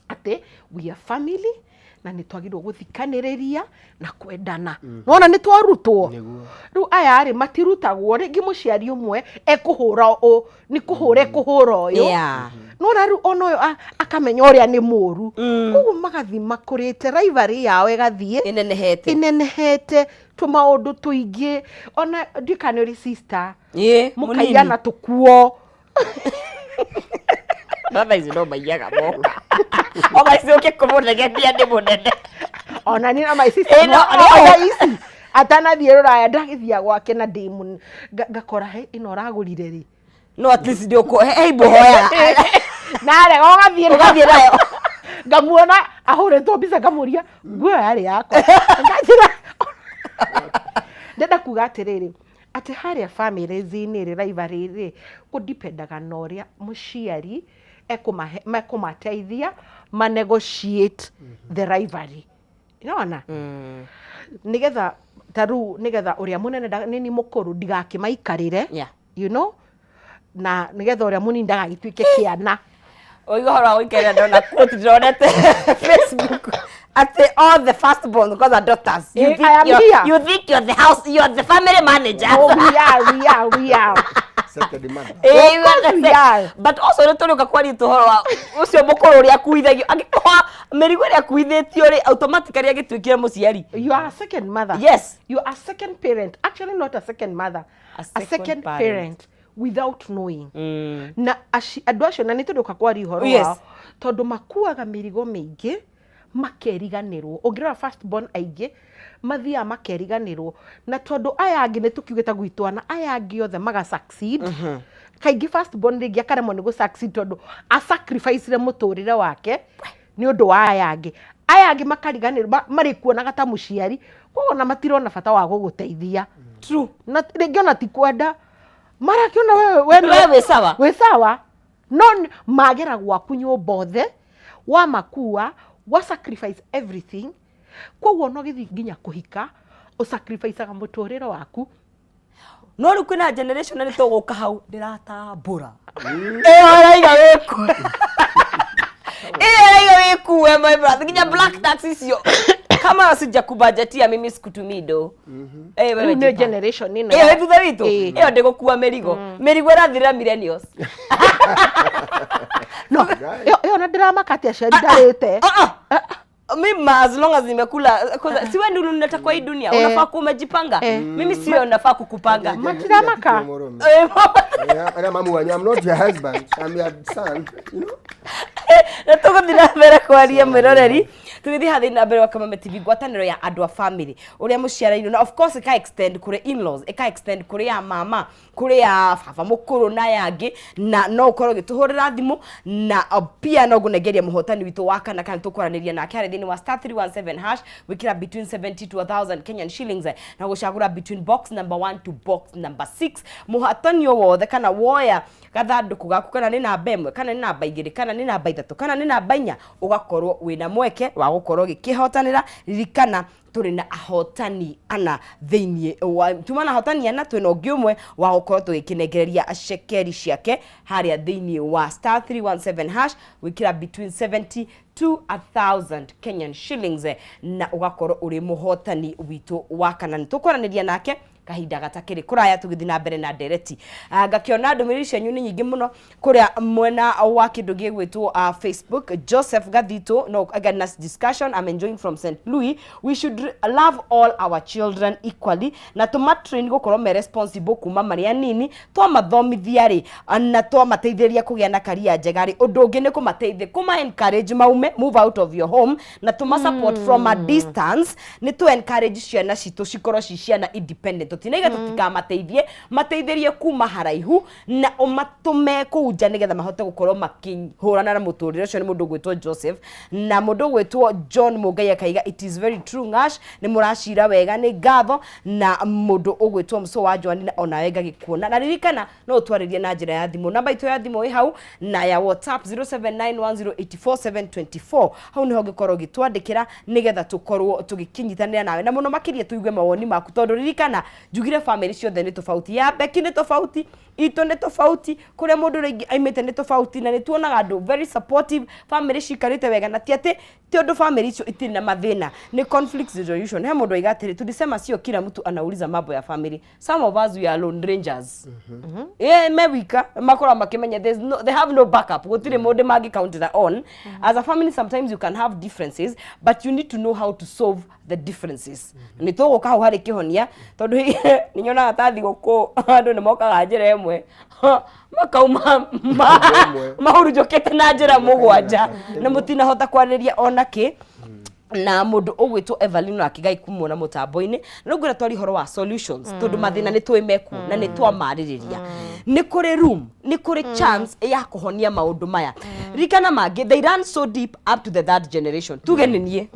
ati we are family na ni twagirwo guthikaniriria na kwendana wona ni twarutwo riu aya ri matirutagwo ringi muciari umwe ekuhura ni kuhura ekuhura uyu nona riu ono uyu akamenya uria ni muru koguo magathi makurite rivalry yao igathie inenehete tumaundu tuingi ona ndikanori sister mukaiana tukuo baba ici no maiyaga moka oga ici uke kumunegetia ndi munene ona ni na my sister no ici atanathie ruraya ndagithia gwake na ndimu ngakora he ino ragurire ri no at least ndio ko hey boya nare ogathie nayo ngamuona ahuretwo mbica ngamuria nguo yari yakwa ngajira ndenda kuga atiriri ati haria families-ini ri rivalry ri kudipendaga na uria muciari ekumateithia negotiate the rivalry inaona nigetha taru nigetha uria munene nini mukuru ndigakimaikarire you know na nigetha uria munini ndagagituike kiana oigo hora oikera ndona quote ndonete Facebook at all the firstborn because are daughters you think you're the house you're the family manager. We are second mother. But also no tolo kakwari tuhoro ucio mukuru uri akuithagio agikoha merigo ri akuithitio ri automatically agituikira muciari. You are a second mother. Yes, you are a second parent, actually not a second mother, a second parent without knowing. Na andu acio na nitundu kakwari horo wao tondu makuaga mirigo mingi makeriganirwo ongira first born aige mathia makeriganirwo na tondu aya angi ne tukiugeta gwitwana aya angi othe maga succeed kaingi first born ringi akaremwo ni gu succeed tondu a sacrifice re muturire wake ni undu wa aya angi makariganirwo mari kuonaga ta muciari koguo na matirona bata wa guguteithia. True. Na ringi ona tikwenda marakiona wewe sawa no magera gwaku nyumba othe wa makua wa sacrifice everything koguo no githi nginya kuhika o sacrifice aga muturire waku no ri kwina generation ni tuguka hau ndiratambura araiga wiku araiga wiku we my brother nginya black taxis yo kama sija kubajetia mimi sikutumido wewe ni generation nino thutha witu iyo ndigukua merigo merigo rathira millennials no yo na drama kati ya shari darete mimi as long as nimekula si wewe ndio unataka kwa hii dunia unafaa kumejipanga mimi sio nafaa kukupanga matrama ka ana mamu wanyu I'm not your husband I'm your son you know natoko ndira mbere kwaria miroreri tugithi hathi na mbere kama TV gwataniro ya andwa family uria muciaraino na of course ka extend kure in-laws ka extend kure ya mama kure ya baba mukuru na yangi na no ukoro gituhurira thimu na pia no gunegeria muhotani witu waka na kana tukoraniria na kare thini wa *317# wikira between 70 to 1000 Kenyan shillings na gucagura between box number 1 to box number 6 muhatani wothe kana woya gathanduku gaku kana ni namba 1 kana ni namba 2 kana ni namba 3 kana nĩ namba 4 ugakorwo wina mweke wa gukorwo gikihotanira. Ririkana turi na ahotani ana theinie wa tumana ahotani ana twina ungi umwe wa gukorwo tugikinengereria ashekeri ciake haria theinie wa star 317 hash wikira between 70 to 1,000 Kenyan shillings na ugakorwo uri muhotani witu wa kana. Nitukoraniria nake kahinda gatakiri kuraya tugithi na mbere na ndereti. Ngakiona ndumiriri cianyu ni nyingi muno kuria mwena wa kindu gigwitwo Facebook. Joseph Gathito, no, again this discussion I'm enjoying from St. Louis. We should love all our children equally na tumatrain gukorwo me responsible kuma maria nini twamathomithia ri na twamateithĩria kugĩa na career njega ri. Undu ungi ni kumateithia kuma encourage maume move out of your home na tuma support from a distance. Ni to encourage ciana citu cikorwo ciana independent tinaiga tutikamateithie mateithĩrie kuma haraihu na umatume kuja nigetha mahote gukorwo makihurana na muturire ucio. Ni mundu gwitwo Joseph na mundu gwitwo John Mugai akaiga it is very true ngash ni murashira wega ni ngatho na mundu ugwitwo Mso wa Joanina ona wega gikuona. Na ririkana no utwaririe na njira ya thimu namba itu ya thimu hau na ya WhatsApp 0791084724 hau niho gikorwo gitwandikira nigetha tukorwo tugikinyitanira nawe na muno makiria tuigue mawoni maku tondu ririkana jugire family ciothe ni tofauti ya Beki ni tofauti ito ni tofauti kure mundu ringi aimete ni tofauti na ni tuonaga andu very supportive family cikarite wega na tiate ti undu family icio itiri na mathina ni conflict resolution. He mundu aigatiri tulisema sio kila mtu anauliza mambo ya family. Some of us we are lone rangers mewika makora makimenya they have no backup gutire mundu magi counter on. As a family sometimes you can have differences but you need to know how to solve the differences. Ni to ka hari kihonia tondu ni nyona tathi guku andu ni mokaga njira imwe makauma mahurujokete na njira mugwanja na mutina hota kwariria onaki na mundu ugwitwo Evelyn akigai kumona mutambo-ini rugura twari horo wa solutions tondu mathina ni twimeku na ni twamaririria ni kuri room ni kuri chance ya kuhonia maundu maya. Rikana mangi they run so deep up to the third generation tugenenie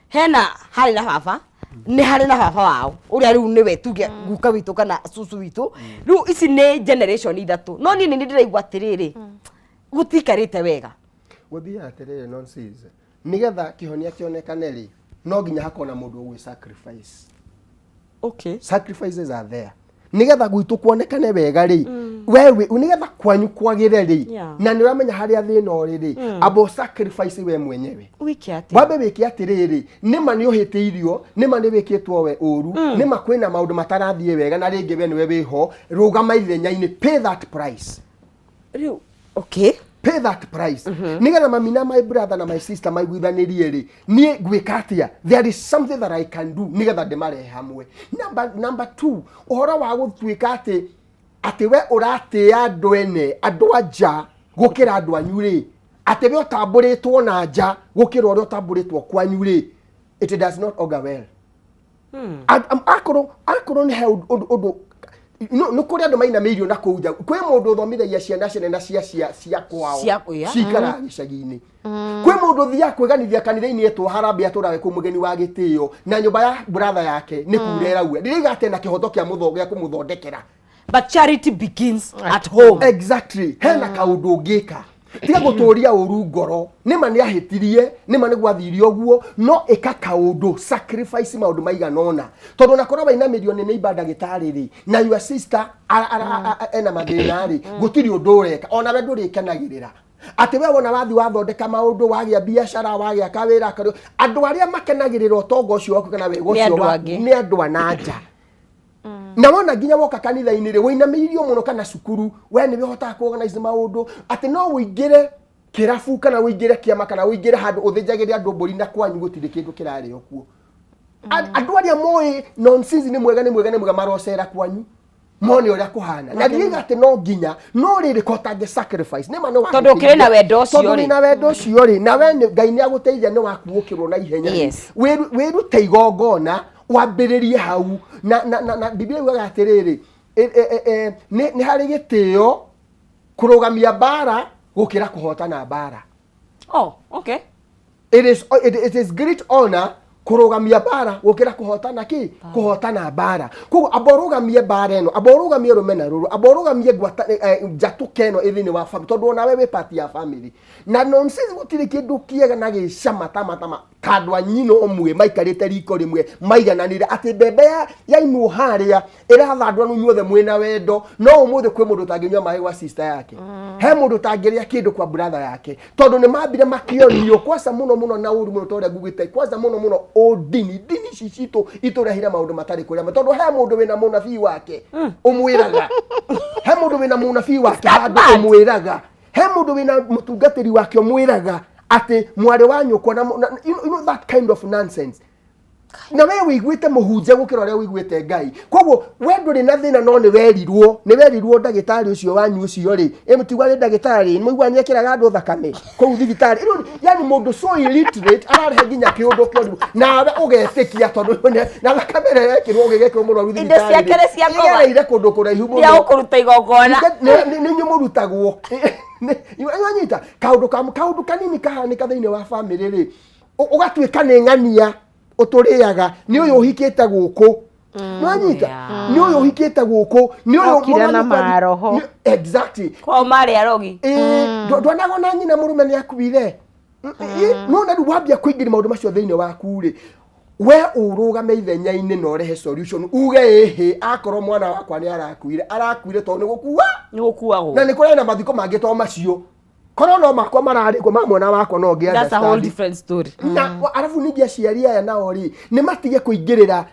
hena hari na baba ni hari na baba wao uria riu ni we tuge guka witu kana susu witu riu ici ni generation ithatu no ni ndiraigwa atiriri gutikarite wega guthia atiriri nonsense nigetha kihonia kionekane ri no nginya hakona mundu ugwi sacrifice. Okay, sacrifices are there nigetha gwitu kuonekane wega ri wewe nigetha kwanyu kwagire ri na ni uramenya haria thina uri ri abo sacrifice we mwenyewe wiki ati wabe wiki atiriri nima ni uhiteirio nima ni wikitwo we uru nima kwina maundu matarathie wega na ringi we niwe wiho rugama ithenya-ini pay that price riu. Okay, pay that price nigetha mami na my brother na my sister maiguithanirie ri ni gwikatia there is something that I can do nigetha ndimare hamwe. Number 2 uhora wa gutwika ati we urate andu ene andu anja gukira andu anyu ri ati we utamburitwo na nja gukira uria utamburitwo kwanyu ri it does not augur well. akoro ni he undu no kuri andu maina mirio na kuja kwi mundu uthomithagia ciana ciana cia kwao cikara gicagi-ini kwi mundu thia kwiganithia kanitha-ini etwo harambe aturawe ku mugeni wa gitio na nyumba ya brother yake ni kurera uwe ndiriga atena kihoto kia muthogia kumuthondekera. But charity begins at home. Exactly. Hena kaundu ngika tiga guturia uru ngoro nima ni ahitirie nima ni gwathirio guo no eka kaundu sacrifice maundu maiganona tondu nakora baina milioni ni ibada gitari ri na your sister ena mathina ri gutiri undu ureka ona we ndurikenagirira ati we wona wathi wathondeka maundu wagia biashara wagia kawira kario andu aria makenagirira utongo ucio waku kana wego ucio ni andu ananja na wona ginya woka kanitha-ini ri weinamirio muno kana cukuru we ni wihota ku organize maundu ati no wingire kirafu kana wingire kiama kana wingire handu uthinjagiria andu mburi na kwanyu gutire kindu kirari okuo andu aria moi nonsense ni mwega marocera kwanyu moni uria kuhana na ndiga ati no ginya no riri kotage sacrifice nema no tondu kire na wendo ucio ri na wendo ucio ri na we Ngai ni aguteithia ni wakuukirwo na ihenya wirute igongona wambiririe hau na Biblia yugaga atiriri ni hari gitio kurugamia bara gukira kuhotana bara. Oh, okay. It is great honor kurugamia bara gukira kuhotana kuhotana bara koguo aborugamie bara eno aborugamie rumena ruru aborugamie gwata njatuka eno ithini wa family tondu ona we party ya family na nonsense gutire kindu kiega na gicama tama kadwa nyino omwe maikarite riko rimwe maigananire ati bebe ya inu haria irathandwa nu nyothe mwina wendo no umuthe kwi mundu tanginywa mahi wa sister yake he mundu tangiria kindu kwa brother yake tondu ni mambire makionio kwasa muno na uru muno tore gugite kwasa muno dini cicito iturehira maundu matari kuria tondu he mundu wina munabii wake umwiraga he mundu wina munabii wake handu umwiraga he mundu wina mutungatiri wake umwiraga ati mwari wanyu kona you know that kind of nonsense na we wiguite muhunje gukira ria wiguite Ngai koguo we nduri na thina no ni werirwo ndagitari ucio wanyu ucio ri emutigwa ri ndagitari ni muigwa nyekiraga andu thakame kou thibitari yani mundu so illiterate ararehe nginya kiundu kiodu nawe ugetikia tondu na thakame rekirwo ugigekwo muno ru thibitari indo ciakere cia koga ire kundu kuraihu muno ya ukuruta igogona ni nyumurutagwo anyita kaundu kanini kahanika thiini wa family ri ugatwika ni ng'ania uturiaga ni uyu uhikite guku nwanyita ni uyu uhikite guku ni uyu mwana maroho exactly kwa mari arogi ndwanago na nyina murume ni akuire no na wabia kuingira maundu macio thiini waku ri we urugame ithenya-ini no rehe solution uge ehe akoro mwana wakwa ni arakuire to ni gukuago na ni kuri na mathiko mangi to macio kono no makwa marari kwa mwana wakwa no ngia that's a whole different story na arafu ningi aciari aya nao ri ni matige kuingirira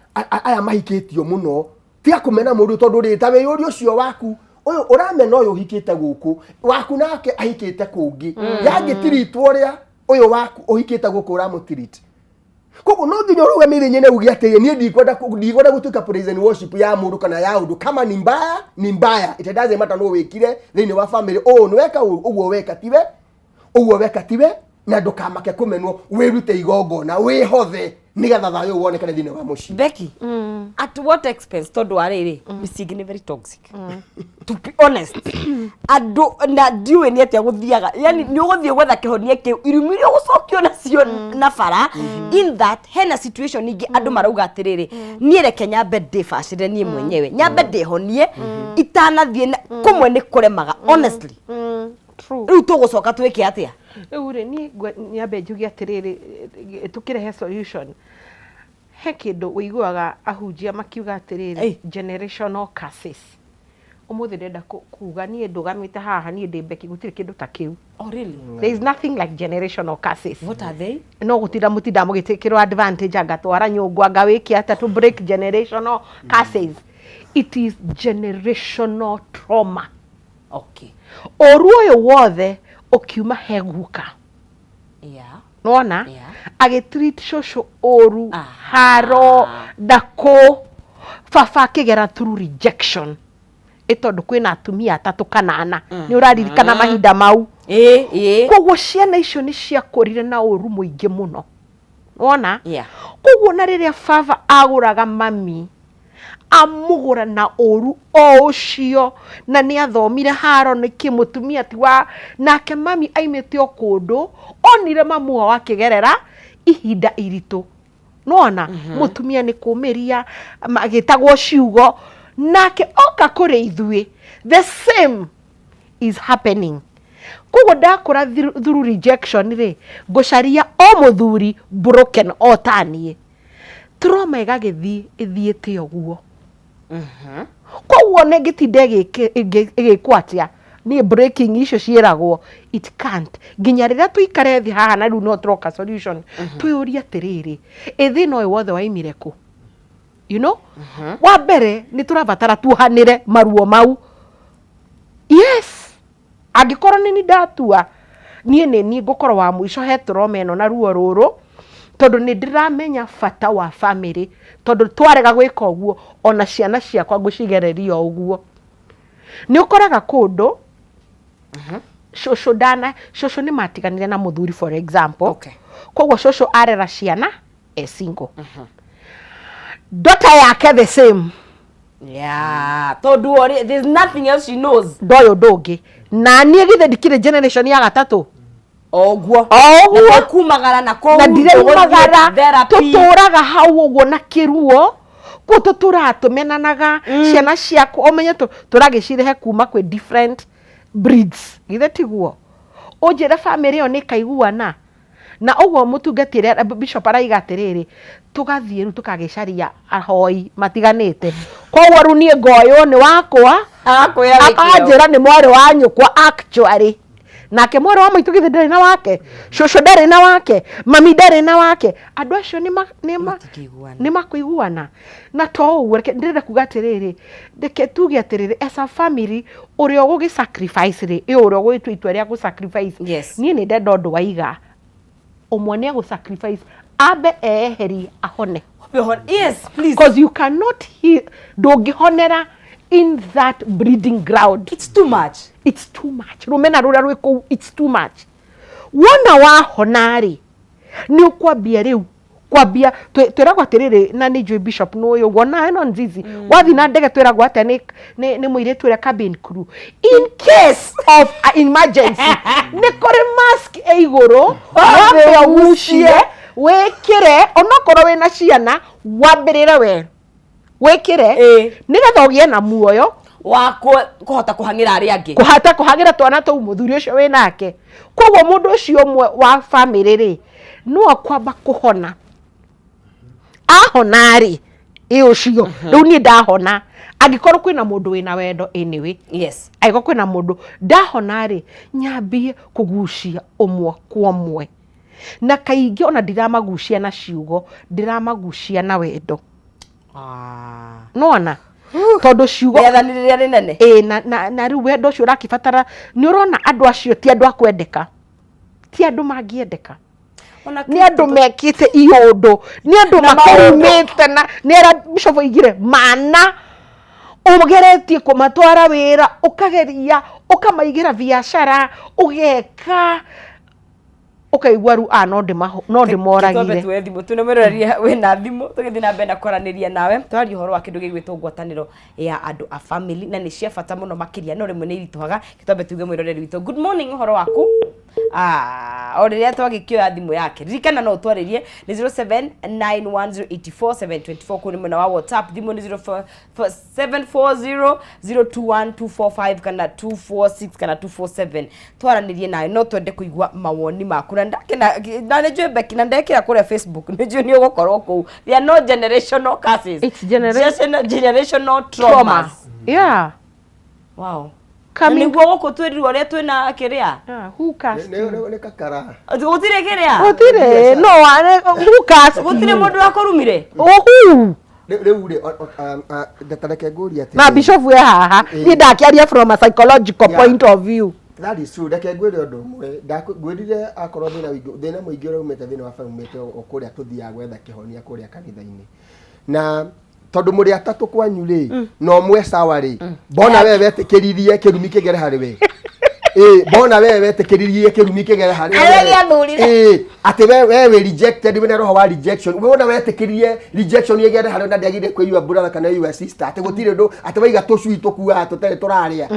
aya mahikitio muno tia kumena mundu tondu ri tawe uri ucio waku uyu uramena uyu uhikite guku waku nake ahikite kungi yangitirituo ria uyu waku uhikite guku uramutiriti koguo no nginya urugamire nyene ugi ati ni ndikwenda gutuika praise and worship ya mundu kana ya undu kama ni mbaya it doesn't matter no wekire thini wa family ni weka uguo weka tiwe na ndukamake kumenwo wirute igongona wihothe nigetha thayo wonekane thini wa muci Becky at what expense tondu ariri missing ni very toxic to be honest adu na diwe ni atia guthiaga yani ni uguthie gwetha kihonie kiu irumire gucokio nacio na bara in that hena situation ningi andu marauga atiriri niere Kenya birthday fashion ni mwenyewe nyambe ndihonie itanathie kumwe ni kuremaga honestly true riu tugucoka twike atia ure ni nyambe njugi atiriri tukirehe solution he kindu wiguaga ahunjia makiuga atiriri generational curses umuthi ndenda kuga ni ndugamite haha ni ndi Beki gutire kindu ta kiu oh really there is nothing like generational curses what are they no mutinda mugitikirwo advantage agatwara nyungwa ngawiki ata to break generational curses it is generational trauma okay oru uyu wothe ukiuma heguka nona agitreat shosho oru haro dako fafa kigera through rejection itondu kwina atumia atatu kanana ni uraririkana mahinda mau koguo ciana icio ni ciakorire na oru muingi muno nona koguo na riria baba aguraga mami amugura na oru o ucio na ni athomire haro ni kimutumia tiwa nake mami aimete okundu onire mamu wa kigerera ihinda iritu nona mutumia ni kumiria magitagwo ciugo nake oka kuri ithui the same is happening koguo ndakura through rejection ri ngucaria o muthuri broken o tanie trauma igagithiite oguo koguo negitinde igikwatia ni breaking icio ciiragwo it can't ginya riria tuikare thi haha na riu no troka solution tuyuria tiriri ithina uyu wothe waimire ku you know wa mbere ni turabatara tuhanire maruo mau yes angikorwo ni ndatua ni ngukorwo wa mwisho he trauma eno na ruo ruru tondu ni ndiramenya fata wa family tondu twarega gwika oguo ona ciana ciakwa ngucigereria oguo ni ukoraga kundu shosho ni matiganire na muthuri for example koguo shosho arera ciana single daughter yake the same tondu there's nothing else she knows ndoyo ndungi na nie githe ndikire generation ya gatatu Oguo kumagara na ko na ndireumagara tuturaga hau uguo na kiruo ko tuturatumenanaga ciana ciaku omenye turagicirehe kuma kwi different breeds githe tiguo unjire family yo ni kaiguana na uguo mutungatire bishop araiga atiriri tugathie ru tukagicaria ahoi matiganite koguo ru nie ngoyo ni wakwa akanjira ni mwari wa nyukwa actually nake mwari wa maitu githe ndari na wake shosho ndari na wake mami ndari na wake andu acio ni makuiguana na to uguo ndirenda kuga atiriri ndeke tuge atiriri as a family urio gugi sacrifice ri urio gwitu itwa ria gu sacrifice nie ni ndenda undu waiga umone gu sacrifice abe eheri ahone yes please because you cannot ndungihonera in that breeding ground. It's too much. Rumena rura rwiko it's too much. Wona wa honari ni ukwambia riu kwambia twiragwa atiriri na ni Joy Bishop no yo wona eno nzizi wathi na ndege twiragwa ate ni muiretu ria cabin crew in case of emergency ni kore mask eiguru wambe ugucie wekire onokorwo wina ciana wambirire we wekire nigetha ugie na muoyo wa kuhota kuhangira ari angi kuhata kuhangira twana tu muthuri ucio we nake koguo mundu ucio umwe wa family ri no akwamba kuhona ahonari ucio riu ni ndahona angikorwo kwina mundu wina wendo anyway yes aiko kwina mundu ndahonari nyambie kugucia umwe kwa umwe na kaingi ona ndiramagucia na ciugo ndiramagucia na wendo nona tondu ciugo yathaniriria rinene na riu wendo ucio urakibatara ni urona andu acio ti andu akwendeka ti andu mangiendeka ni andu mekite iundu ni andu makurumite na ni ara Bishop igire mana ugeretie kumatwara wira ukageria ukamaigira biashara ugeka ukaigwa ru no ndimoragire twe thimu tunemereria we na thimu tugithi na mbena koraniria nawe twari horo wa kindu gigwitwo ngwataniro ya andu a family na ni cia bata muno makiria no rimwe ni irituhaga kitombe tuge mwiroreri witũ good morning horo waku oriria twagikio thimu yake ririkana no utwaririe ni 0791084724 kuni mwena wa WhatsApp thimu ni 0740021245 kana 246 kana 247 twaranirie nawe no twende kuigwa mawoni maku na ndakena njue beki na ndekira kure Facebook njue ni ugukorwo ku they are no generational curses it's generational traumas yeah wow kami niguo guku twirirwo ria twina kiria who cast ne kakara utire kiria utire no who cast utire mundu akorumire ohu riu ndatareke nguria ati na Bishop we haha ni ndakiaria from a psychological point of view. That is true. Ndeke ngwire undu mwe ndagwirire akorwo thina muingi ura umete thina wa famumete okuria tuthia gwetha kihonia kuria kanitha-ini na tondu muri atatu kwanyu ri no mwe sawa ri bona we wetikiririe kirumi kigere hari we bona we wetikiririe kirumi kigere hari we ati we rejected we roho wa rejection bona wetikiririe rejection yegere hari na ndagire kwiyua brother kana you sister ati gutire ndo ati waiga tucui tukua tutare turaria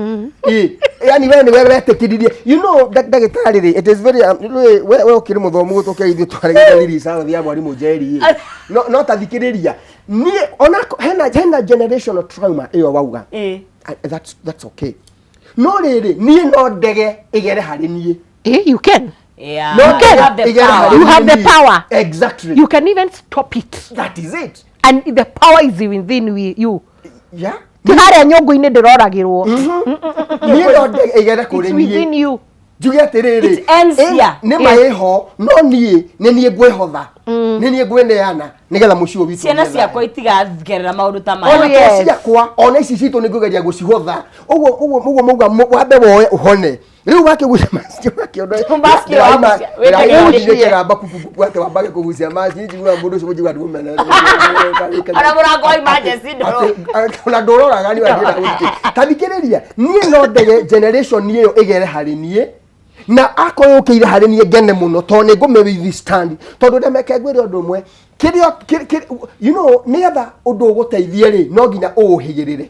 yani we ni we wetikiririe you know ndagitari ri it is very we ukiri muthomu gutukia ithu twarega riri sawa thia mwarimu Jerry no tathikiriria ni ona hena generational trauma iyo wauga that's okay no riri ni no ndege igere hari nie you can yeah no you have the power exactly you can even stop it that is it and the power is within you yeah tihare nyungu-ini ndiroragirwo ni no ndege igere kuri nie within you juge atiriri ni maiho no nie nie ngwihotha nie ngweneana nigetha mucio witu ciana ciakwa itigagerera maundu ta maya ona ciakwa ona ici citu ningugeria gucihotha uguo mauga wambe woe uhone riu wakigucia masikio wakiondo wekera bakukuku ate wambage kugucia masikio njigua mundu ucio njigua ndumena ara murango wa emergency ndoro ona ndorora gani wagira tathikiriria nie no ndege generation iyo igere hari nie na akoyukire hari nie ngene muno to ni ngume with stand tondu ndemeke ngwire undu mwe kirio you know nigetha undu uguteithie ri no nginya uuhigirire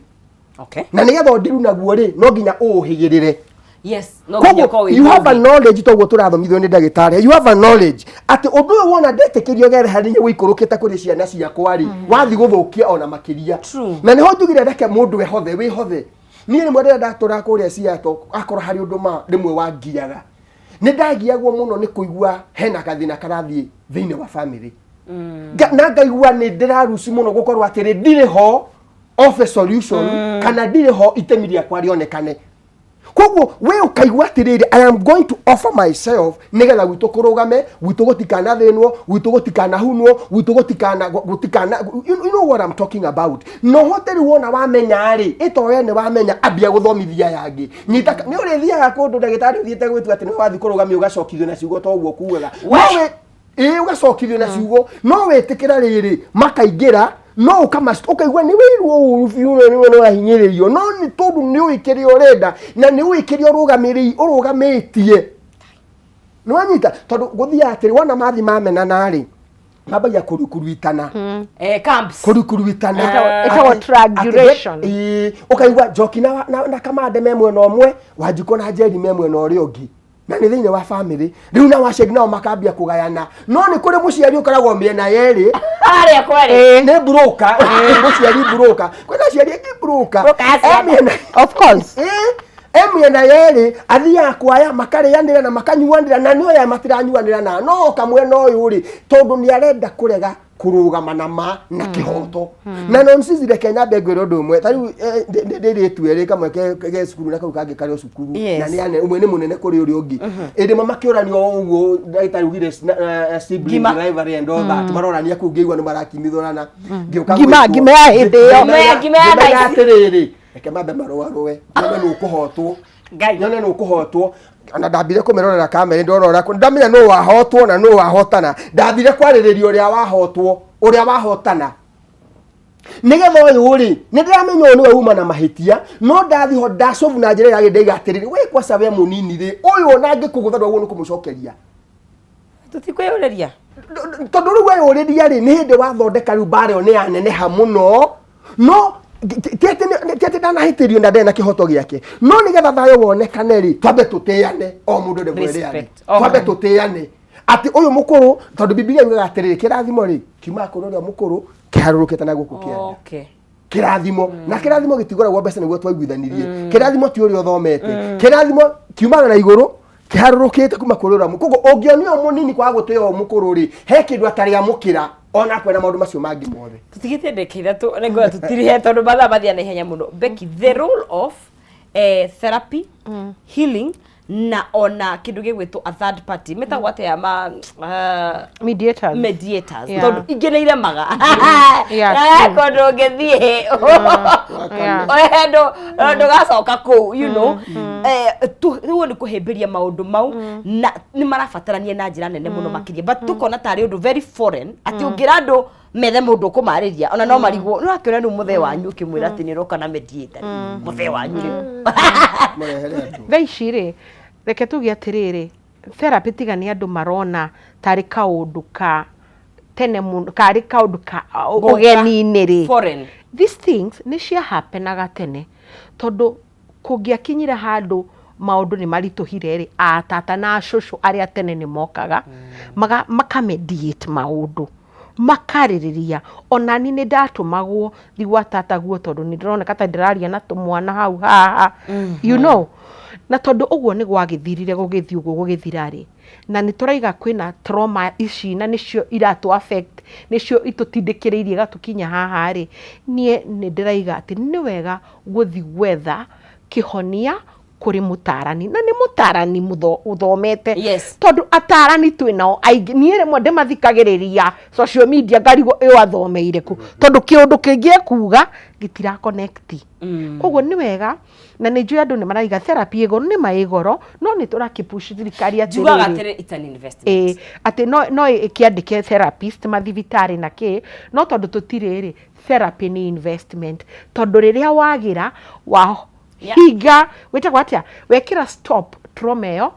okay na nigetha ndiru naguo ri no nginya uuhigirire Yes, no koguo you have a knowledge toguo turathomithio ni ndagitari, you have a knowledge ati undu uyu wona ndetekirio gere hari nyi wikurukite kuri ciana ciakwa ri wathi guthukia ona makiria na niho njugire ndeke mundu wehothe wihothe ni rimwe ndenda tura kuria ciato akora hari undu ma rimwe wangiaga ni ndagiagwo muno ni kuigua hena kathina karathie thiine wa family na ngaigua ni ndiraruci muno gukorwo atiri ndire ho of a solution kana ndire ho itemi riakwa rionekane koguo we ukaigua atiriri I am going to offer myself nigetha gwitu kurugame gwitu gutikana thinwo gwitu gutikana hunwo gwitu gutikana you know what I'm talking about no hoteri wona wamenya ri itoye ni wamenya ambia guthomithia yangi nyita ni uri thiaga kundu ndagitari uthiete gwitu ati ni wathi kurugame ugacokithio na ciugo toguo kuwega we ugacokithio na ciugo no wetikira riri makaingira no ukama ukaigua ni wirwo urufiuno ni wena hinyiririo no ni tondu ni uikiri urenda na ni uikiri urugamitie no anyita tondu guthia atiri wana mathi mamena nari mabagia kurukuruitana camps kurukuruitana ikawa triangulation ukaigua joki na kamande memwe no mwe wajiko na jeri memwe no riogi na ni thiine wa family riu na washegi nao makambia kugayana no ni kuri muciari ukaragwo miena yeri aria kweri ne broker muciari broker kwena ciari ki broker miena of course miena yeri athia kwaya makarianira na makanyuanira na ni oya matiranyuanira na no kamwe no yuri tondu ni arenda kurega kurugama na ma na kihoto na non sizire Kenya begero ndumwe tari ndiri tuere kamwe ke sukuru na kau kangi kari sukuru na ni ane umwe ni munene kuri uri ungi indi mama kiuranio uguo ndagitari ugire sibling rivalry and all that marorania ku ngeigwa ni marakimithona na ngima ya hindi yo ngima ya atiriri eke mabe maruaruwe nyone ni ukuhotwo ngai nyone ni ukuhotwo ana ndambire kumerorera kamera ndorora ndamenya no wahotwo na no wahotana ndambire kwaririria uria wahotana nigetha uyu ri ni ndiramenya ni we uma na mahitia no ndathiho ndacovu na njira ya gindeiga atiriri we kwa sabe munini ri uyu ona ngikugutha ndwo ni kumucokeria tutikwiyuriria tondu ri we uriria ri ni hindi wathondeka riu bare ni aneneha muno no tete dana hitirio na ndena kihoto giake no nigetha thayo wonekane ri twambe tutiane o mundu de bwere twambe tutiane ati uyu mukuru tondu Biblia yuga atiriri kirathimo ri kiuma kuru ria mukuru kiharurukite na guku kianya okay kirathimo na kirathimo gitigoragwo mbeca niguo twaiguithanirie kirathimo ti uri uthomete kirathimo kiuma na iguru kiharurukite kuma kuru ria mukuru ungionio munini kwa gutio mukuru ri he kindu atari amukira ona kwena maundu macio mangi mothe tutigite ndekira tu ngo tutirihe tondu batha bathia na ihenya muno Becky the role of therapy healing na ona kindu gigwitwo a third party metagwo ate ya ma mediators tondu ingeneire maga kondo ngethie endo gacoka ku you know tu ni kuhimbiria maundu mau na ni marabatarania na njira nene muno makiria but tukona tari undu very foreign ati ungira andu methe mundu kumariria ona no marigwo no akiona ni muthe wanyu kimwira ati ni roka na mediator muthe wanyu veishire reke tuge atiriri therapy tigani andu marona tari kaundu ka tene mundu kari kaundu ka ugeni-ini ri foreign these things ni cia happenaga tene tondu kungiakinyira handu maundu ni marituhire ri atata na shushu aria tene ni mokaga makamediate maundu makaririria onani ni ndatumagwo thiwa tata guo tondu ni ndirona kata ndiraria na tumwana hau haha you know na tondu uguo ni gwagithirire gugithi uguo gugithirari na ni turaiga kwina trauma ici na nicio iratu affect nicio itutindikiriirie gatukinya haha ri nie ni ndiraiga ati ni wega guthi gwetha kihonia kuri mutarani na ni mutarani uthomete yes. Tondu atarani twinao aingi nie rimwe ndimathikagiriria social media ngarigo iyo athomeire ku tondu kiundu kingi kuga gitira connect uguo ni wega na ni njui andu ni maraiga therapy igoro ni maigoro no ni turakipush thirikari ati jugaga atiri it's an investment ati no ikiandike therapist mathibitari na ki no tondu tutiriri therapy ni investment tondu riria wagira wa higa wetagwo atia wekira stop trauma iyo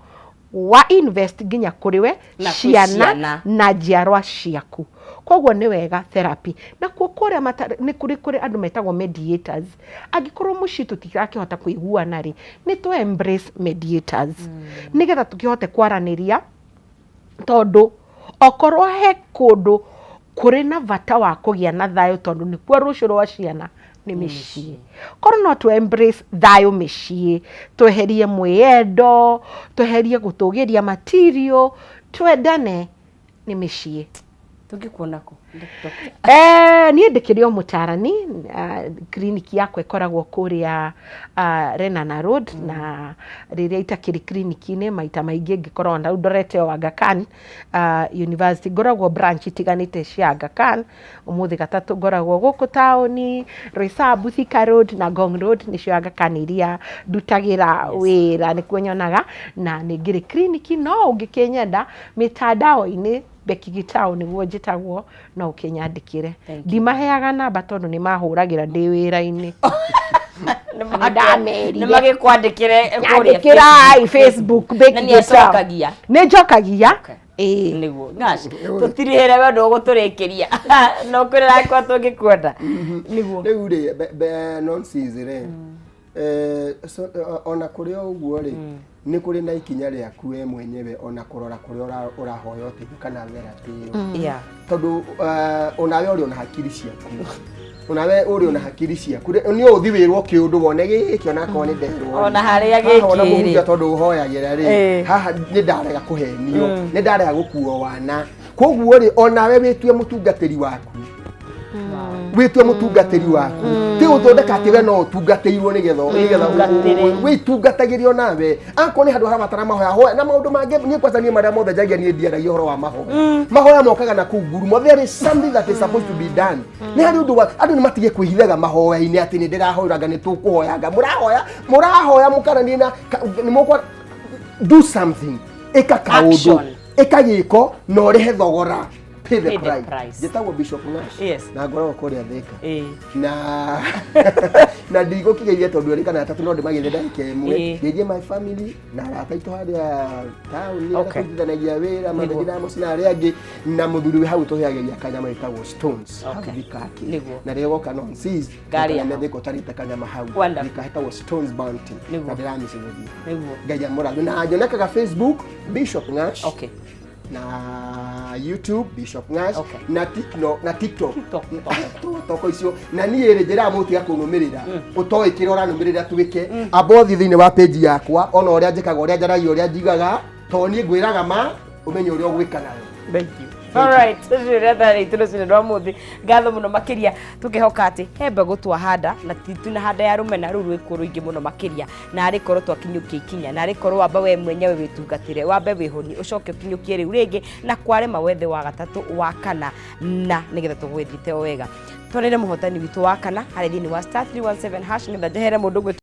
wa invest nginya kuri we Na kwĩ ciana ciana. na njiarwa ciaku. Koguo nĩ wega therapy. Na kuo nĩ kũrĩ andũ metagwo mediators. Angĩkorwo mũciĩ tũtirakĩhota kũiguana rĩ, nĩ tũ embrace mediators. Nĩgetha tũkĩhote kwaranĩria, tondũ okorwo he kũndũ kũrĩ na bata wa kũgĩa na thayũ, tondũ nĩkuo rũciũ rwa ciana nĩ mĩciĩ. Korwo no tũ embrace thayũ mĩciĩ, tweherie mwĩyendo, tweherie gũtũgĩria material, twendane nĩ mĩciĩ. Tũngĩkuona kũ? Niĩ ndĩkĩrĩ o mũtarani, kliniki yakwa ĩkoragwo kũrĩa Renana Road, na rĩrĩa itakĩrĩ kliniki-inĩ maita maingĩ ngĩkorwo na ndorete o Aga Khan University, ngoragwo branch itiganĩte cia Aga Khan. Ũmũthĩ gatatũ ngoragwo gũkũ taũni, Roysambu, Thika Road na Ngong Road, nĩcio Aga Khan iria ndutagĩra wĩra, nĩkuo nyonaga, na nĩ ngĩrĩ kliniki. No ũngĩkĩnyenda mĩtandao-inĩ, Beki Gitau nĩguo njĩtagwo, no ũkĩnyandĩkĩre. Ndimaheaga namba tondũ nĩ mahũragĩra ndĩ wĩra-inĩ. Nĩ magĩkwandĩkĩre kũrĩa Facebook, Beki Gitau. Nĩ njokagia. Nĩguo ngaci tũtirĩhĩre we ndũ gũtũrĩkĩria no kũrĩ rakwa tũngĩkwenda nĩguo rĩu rĩ nonsense rĩ ona kũrĩ o ũguo rĩ nĩ kũrĩ na ikinya rĩaku we mwenyewe ona kũrora kũrĩa ũrahoya ũteithio kana therapy ĩyo, tondũ onawe ũrĩ ona hakiri ciaku, onawe ũrĩ ona hakiri ciaku, nĩ ũthi wĩrwo kĩũndũ wone gĩkĩ ona korwo nĩ nderwo ona harĩa gĩkĩ ona mũhunjia tondũ ũhoyagĩra rĩ haha nĩ ndarega kũhenio, nĩ ndarega gũkuo wana. Koguo rĩ onawe wĩtue mũtungatĩri waku, wĩtue mũtungatĩri waku, ti ũthondeka atĩ we no ũtungatĩirwo nĩgetha wĩtungatagĩrio nawe. Akorwo nĩ handũ harabatara mahoya na maũndũ mangĩ, niĩ kwanza niĩ marĩa mothe njagia niĩ ndiaragia ũhoro wa mahoya. Mahoya mokaga na kũu ngurumo, there is something that is supposed to be done. Nĩ harĩ ũndũ andũ nĩ matige kwĩhithaga mahoya-inĩ atĩ nĩ ndĩrahoyanga nĩ tũkũhoyanga, mũrahoya mũkaranie na nĩ mũkwa do something, ĩka kaũndũ, ĩka gĩko na ũrĩhe thogora. Pay the price. Njĩtagwo Bishop Nash na ngoragwo kũrĩa Thika na ndigũkĩgeria tondũ rĩ kana atatũ no ndĩmagĩthe ndagĩka ĩmwe ngĩthiĩ my family na arata aitũ harĩa taũni tũrutithanagia wĩra mathĩgi na mũciĩ na arĩa angĩ, na mũthuri wĩ hau tũhĩagĩria kanyama ĩtagwo Stones Thika na rĩo goka nonsense na Thika ũtarĩte kanyama hau Thika ĩtagwo Stones Bounty na ndĩramĩcirĩria Ngai amũrathime. Na njonekaga Facebook Bishop Nash na YouTube Bishop Nash na TikTok toko icio, na niĩ rĩ njĩra mũtiga kũnũmĩrĩra ũtoĩ kĩrĩa ũranũmĩrĩra twĩke abothi thĩinĩ wa page yakwa, ona ũrĩa njĩkaga ũrĩa njaragia ũrĩa njigaga, tondũ niĩ ngwĩraga ma ũmenye ũrĩa ũgwĩka nayo. Thank you. Alright, tũcio rĩa tharĩ tũrũcinĩ rwa mũthĩ, ngatho mũno makĩria tũkĩhoka atĩ he mbegũ twahanda na tinahanda ya rũmena rũu rwĩkuo rũingĩ mũno makĩria, na arĩ korwo twakinyũkia ikinya, na arĩ korwo wamba we mwenyewe wĩtungatĩre, wambe wĩhoni ũcoke ũkinyũkie rĩu rĩngĩ na kwarema wethe wa gatatũ wa kana, na nĩgetha tũgwĩthite o wega. Twarĩre mũhotani witũ wa kana harĩ thĩinĩ wa *317# nĩgetha njehere mũndũ